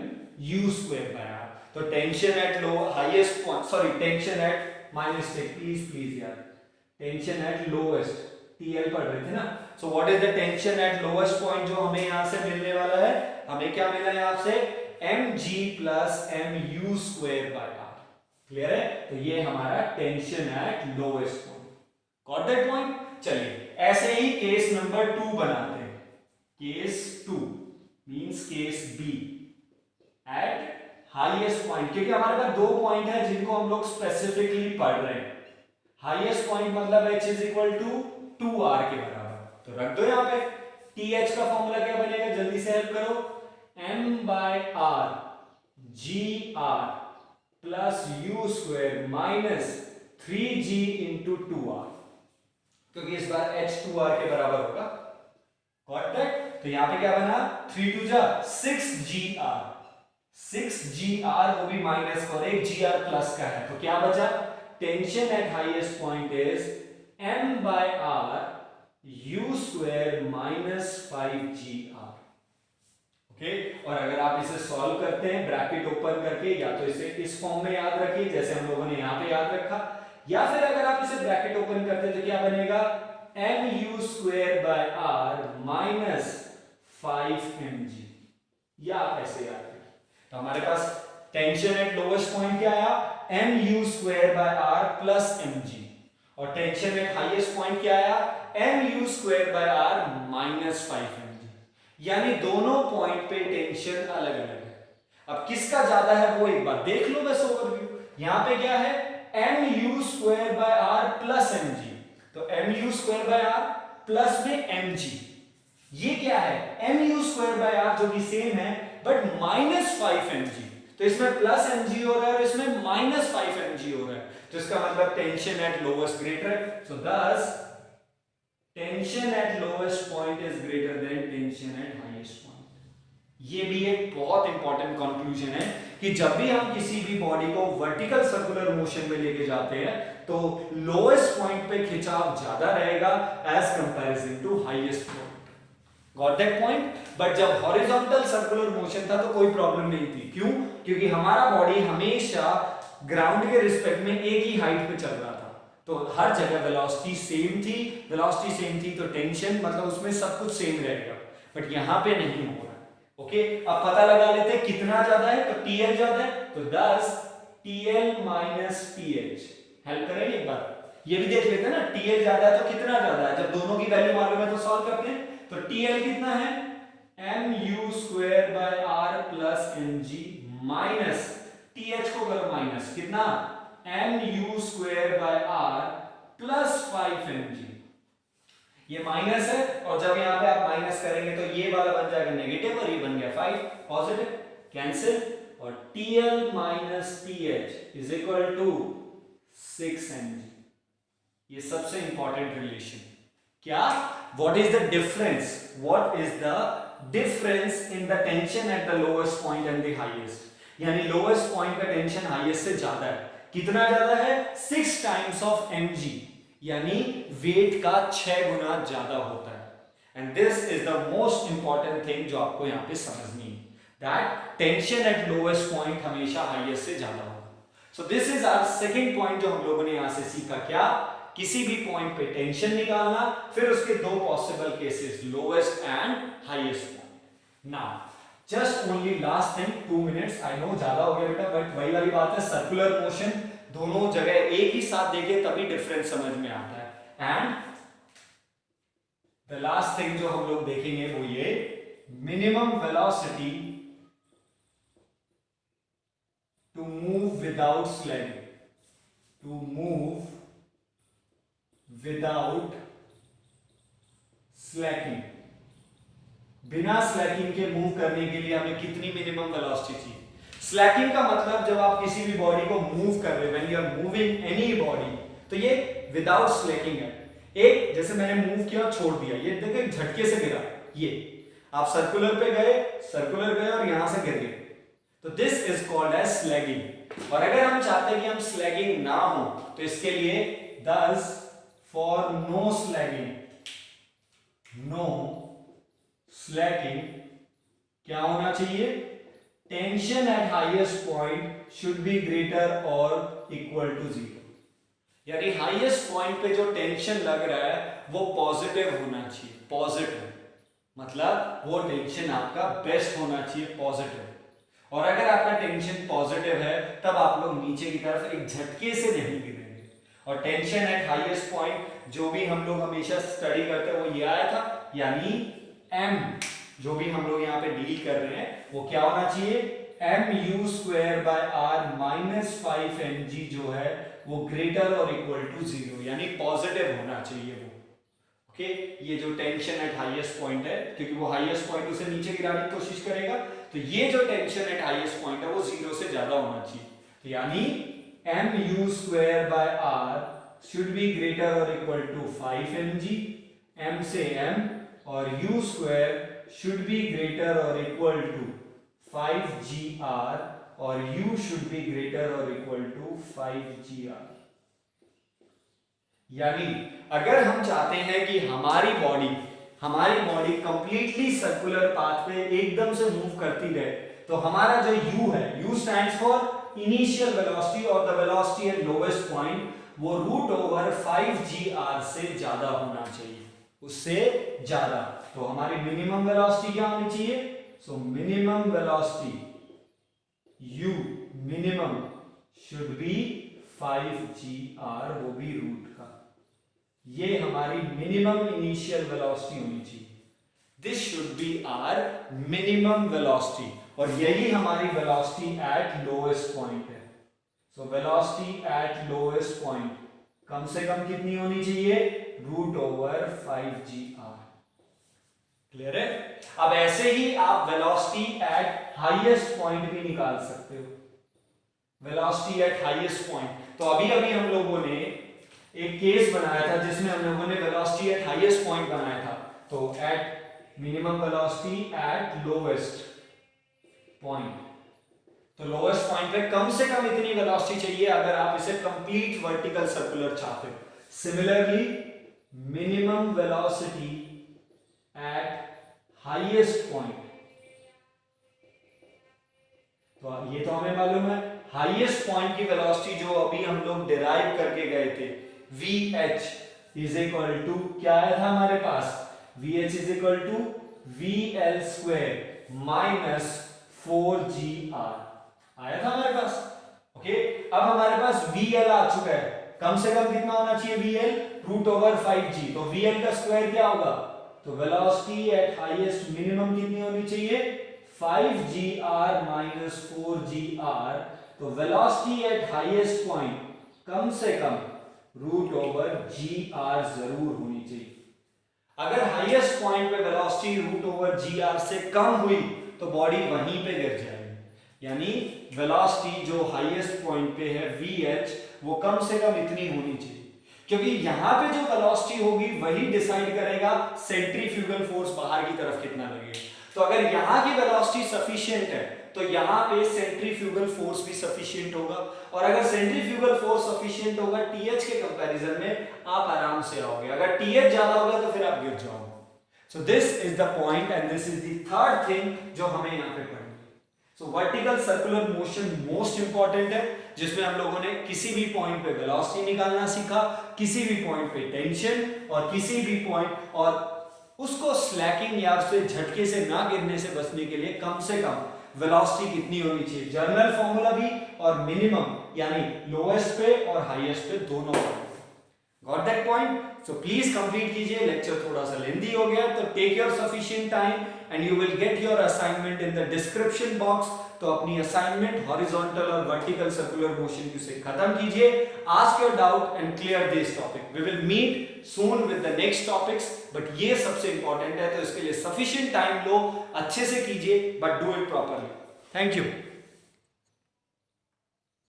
u square by r। तो tension at low highest point, sorry tension eight minus please यार, टेंशन एट लोएस्ट, TL पढ़ रहे थे ना। So what is the tension at lowest point, जो हमें यहां से मिलने वाला है, हमें क्या मिला है आपसे, mg plus mu square by r। Clear है? तो ये हमारा tension at lowest point. Got that point? चलिए ऐसे ही केस नंबर 2 बनाते हैं। Case 2 means case B eight highest point, क्योंकि हमारे पास 2 पॉइंट है जिनको हम लोग स्पेसिफिकली पढ़ रहे हैं। हाईएस्ट पॉइंट मतलब h is equal to 2r के बराबर, तो रख दो यहां पे। TH का फॉर्मूला क्या बनेगा, जल्दी से हेल्प करो, m by r gr plus u square minus 3g into 2r, क्योंकि इस बार h 2r के बराबर होगा। Got that? तो यहां पे क्या बना, 3 2 जा 6gr, 6gr वो भी माइनस और एक gr प्लस का है, तो क्या बचा, tension at highest point is m by r u square minus 5gr। Okay, और अगर आप इसे सॉल्व करते हैं ब्रैकेट ओपन करके, या तो इसे इस फॉर्म में याद रखिए जैसे हम लोगों ने यहां पे याद रखा, या फिर अगर आप इसे ब्रैकेट ओपन करते हैं तो क्या बनेगा, mu square by r minus 5mg, या आप ऐसे याद रखिए। तो हमारे पास टेंशन एट लोएस्ट पॉइंट क्या आया, mu square by r plus mg, और टेंशन एट हाईएस्ट पॉइंट क्या आया, mu square by r minus 5mg। यानी दोनों पॉइंट पे टेंशन अलग अलग है। अब किसका ज्यादा है वो एक बार देख लो बस ओवरव्यू। यहां पे क्या है, mu square by r plus mg, तो mu square by r plus में mg, ये क्या है mu स्क्वायर बाय r जो कि सेम है बट माइनस 5 mg, तो इसमें प्लस mg हो रहा है और इसमें माइनस 5 mg हो रहा है, तो इसका मतलब टेंशन एट लोवेस्ट ग्रेटर है, सो दस tension eight lowest point is greater than tension at highest point. ये भी एक बहुत इंपॉर्टेंट कंक्लूजन है कि जब भी हम किसी भी बॉडी को वर्टिकल सर्कुलर मोशन में लेके जाते हैं तो लोएस्ट पॉइंट पे खिंचाव ज्यादा रहेगा as comparison to highest point. Got that point? But जब हॉरिजॉन्टल सर्कुलर मोशन था तो कोई प्रॉब्लम नहीं थी, क्यों? क्योंकि हमारा बॉडी हमेशा ग्राउंड के रिस्पेक्ट में एक ही हाइट पे चल रहा था, तो हर जगह वेलोसिटी सेम थी, वेलोसिटी सेम थी तो टेंशन मतलब उसमें सब कुछ सेम रहेगा, बट यहां पे नहीं हो रहा है। ओके, अब पता लगा लेते हैं कितना ज्यादा है, तो TL ज्यादा है, तो 10 TL माइनस TH। हेल्प करें एक बार, ये भी देख लेते हैं ना, TL ज्यादा है तो कितना ज्यादा है, जब दोनों की वैल्यू मालूम है तो सॉल्व करते हैं। तो TL कितना है, mu square by r plus mg minus TH को करो माइनस, कितना mu square by r plus 5 mg, ये माइनस है और जब यहां पे आप माइनस करेंगे तो ये वाला बन जाएगा नेगेटिव और ये बन गया 5 पॉजिटिव, कैंसिल, और TL minus TH is equal to 6 mg। ये सबसे इंपॉर्टेंट रिलेशन क्या, what is the difference, what is the difference in the tension at the lowest point and the highest, यानी लोएस्ट पॉइंट का tension highest से ज्यादा है, कितना ज्यादा है, 6 टाइम्स ऑफ mg, यानी वेट का 6 गुना ज्यादा होता है। And this is the most important thing जो आपको यहां पे समझनी है, that tension at lowest point हमेशा हाईएस्ट से ज्यादा होगा। So this is our second point जो हम लोगों ने यहां से सीखा, क्या, किसी भी पॉइंट पे टेंशन निकालना, फिर उसके दो possible cases, lowest and highest point. Now just only last thing, 2 minutes, I know ज्यादा हो गया बेटा, बट वही वाली बात है, सर्कुलर मोशन दोनों जगह एक ही साथ देखे तभी डिफरेंस समझ में आता है। एंड द लास्ट थिंग जो हम लोग देखेंगे वो ये, minimum velocity to move without slagging, to move without slacking, बिना स्लैकिंग के मूव करने के लिए हमें कितनी मिनिमम वेलोसिटी चाहिए। स्लैकिंग का मतलब जब आप किसी भी बॉडी को मूव कर रहे हो, when you are moving any body, तो ये विदाउट स्लैकिंग है। एक जैसे मैंने मूव किया छोड़ दिया, ये देखो एक झटके से गिरा, ये आप सर्कुलर पे गए, सर्कुलर गए और यहां से गिर गए, तो this is called as slagging. और अगर हम चाहते हैं कि हम स्लैगिंग ना हो तो इसके लिए thus for no slagging, no slacking क्या होना चाहिए, tension at highest point should be greater और इक्वल टू 0, यानी हाईएस्ट पॉइंट पे जो टेंशन लग रहा है वो पॉजिटिव होना चाहिए, पॉजिटिव मतलब वो टेंशन आपका बेस्ट होना चाहिए, पॉजिटिव। और अगर आपका टेंशन पॉजिटिव है तब आप लोग नीचे की तरफ एक झटके से नहीं गिरेंगे। और टेंशन एट हाईएस्ट पॉइंट जो भी हम लोग हमेशा स्टडी करते हैं वो ये आया था, यानी m जो भी हम लोग यहाँ पे डील कर रहे हैं वो क्या होना चाहिए, mu square by r minus 5 mg जो है वो ग्रेटर और इक्वल टू 0, यानी पॉजिटिव होना चाहिए वो। ओके, ये जो टेंशन एट हाईएस्ट पॉइंट है, क्योंकि वो हाईएस्ट पॉइंट उसे नीचे गिराने की कोशिश करेगा, तो ये जो टेंशन एट हाईएस्ट पॉइंट है वो 0 से ज्यादा होना चाहिए, तो यानी mu square by r should be greater और इक्वल टू 5 mg, m से m, और u square should be greater or equal to 5gr और u should be greater or equal to 5gr। यानी अगर हम चाहते हैं कि हमारी बॉडी कंप्लीटली सर्कुलर पाथ पे एकदम से मूव करती रहे, तो हमारा जो u है, u stands for initial velocity और the velocity at lowest point, वो √5gr से ज्यादा होना चाहिए, उससे ज्यादा। तो हमारी मिनिमम वेलोसिटी क्या होनी चाहिए, so minimum velocity u minimum should be 5gr, वो भी रूट का, ये हमारी मिनिमम इनिशियल वेलोसिटी होनी चाहिए, this should be our minimum velocity. और यही हमारी वेलोसिटी एट लोएस्ट पॉइंट है। So velocity at lowest point कम से कम कितनी होनी चाहिए? √5gr। क्लियर है? अब ऐसे ही आप वेलोसिटी एट हाईएस्ट पॉइंट भी निकाल सकते हो। वेलोसिटी एट हाईएस्ट पॉइंट, तो अभी अभी हम लोगों ने एक केस बनाया था जिसमें हम लोगों ने वेलोसिटी एट हाईएस्ट पॉइंट बनाया था। तो at minimum velocity at lowest point, तो लोएस्ट पॉइंट पे कम से कम इतनी वेलोसिटी चाहिए अगर आप इसे कंप्लीट वर्टिकल सर्कुलर चाहते हो। Similarly minimum velocity at highest point, तो ये तो हमें मालूम है हाईएस्ट पॉइंट की वेलोसिटी जो अभी हम लोग डिराइव करके गए थे, VH इज इक्वल टू क्या आया था हमारे पास? VH is equal to VL square minus 4GR आया था हमारे पास। ओके, अब हमारे पास VL आ चुका है, कम से कम कितना होना चाहिए VL? √5g। तो VL का स्क्वायर क्या होगा? तो वेलोसिटी एट हाईएस्ट मिनिमम कितनी होनी चाहिए? 5gr minus 4gr। तो वेलोसिटी एट हाईएस्ट पॉइंट कम से कम √gr जरूर होनी चाहिए। अगर हाईएस्ट पॉइंट पे वेलोसिटी √gr से कम हुई तो बॉडी वहीं पे गिर जाएगी, यानी वेलोसिटी जो हाईएस्ट पॉइंट पे है VH वो कम से कम इतनी होनी चाहिए, क्योंकि यहां पे जो वेलोसिटी होगी वही डिसाइड करेगा सेंट्रीफ्यूगल फोर्स बाहर की तरफ कितना लगेगा। तो अगर यहां की वेलोसिटी सफिशिएंट है तो यहां पे सेंट्रीफ्यूगल फोर्स भी सफिशिएंट होगा, और अगर सेंट्रीफ्यूगल फोर्स सफिशिएंट होगा TH के कंपैरिजन में आप आराम से आओगे, अगर TH ज्यादा होगा तो फिर आप गिर जाओगे। सो this is the point and this is the third thing जो हमें यहां पे पढ़नी है। सो vertical circular motion most important है, जिसमें हम लोगों ने किसी भी पॉइंट पे वेलोसिटी निकालना सीखा, किसी भी पॉइंट पे टेंशन, और किसी भी पॉइंट और उसको स्लैकिंग या उससे झटके से ना गिरने से बचने के लिए कम से कम वेलोसिटी कितनी होनी चाहिए, जर्नल फॉर्मूला भी और मिनिमम यानी लोएस्ट पे और हाईएस्ट पे दोनों। Got that point? So please complete कीजिए, लेक्चर थोड़ा सा लेंथी हो गया, तो take your sufficient time and you will get your assignment in the description box. तो अपनी असाइनमेंट हॉरिजॉन्टल और वर्टिकल सर्कुलर मोशन की से खत्म कीजिए। Ask your doubt and clear this topic. We will meet soon with the next topics, but ये सबसे important है, तो इसके लिए सफिशिएंट टाइम लो, अच्छे से कीजिए, but do it properly. Thank you.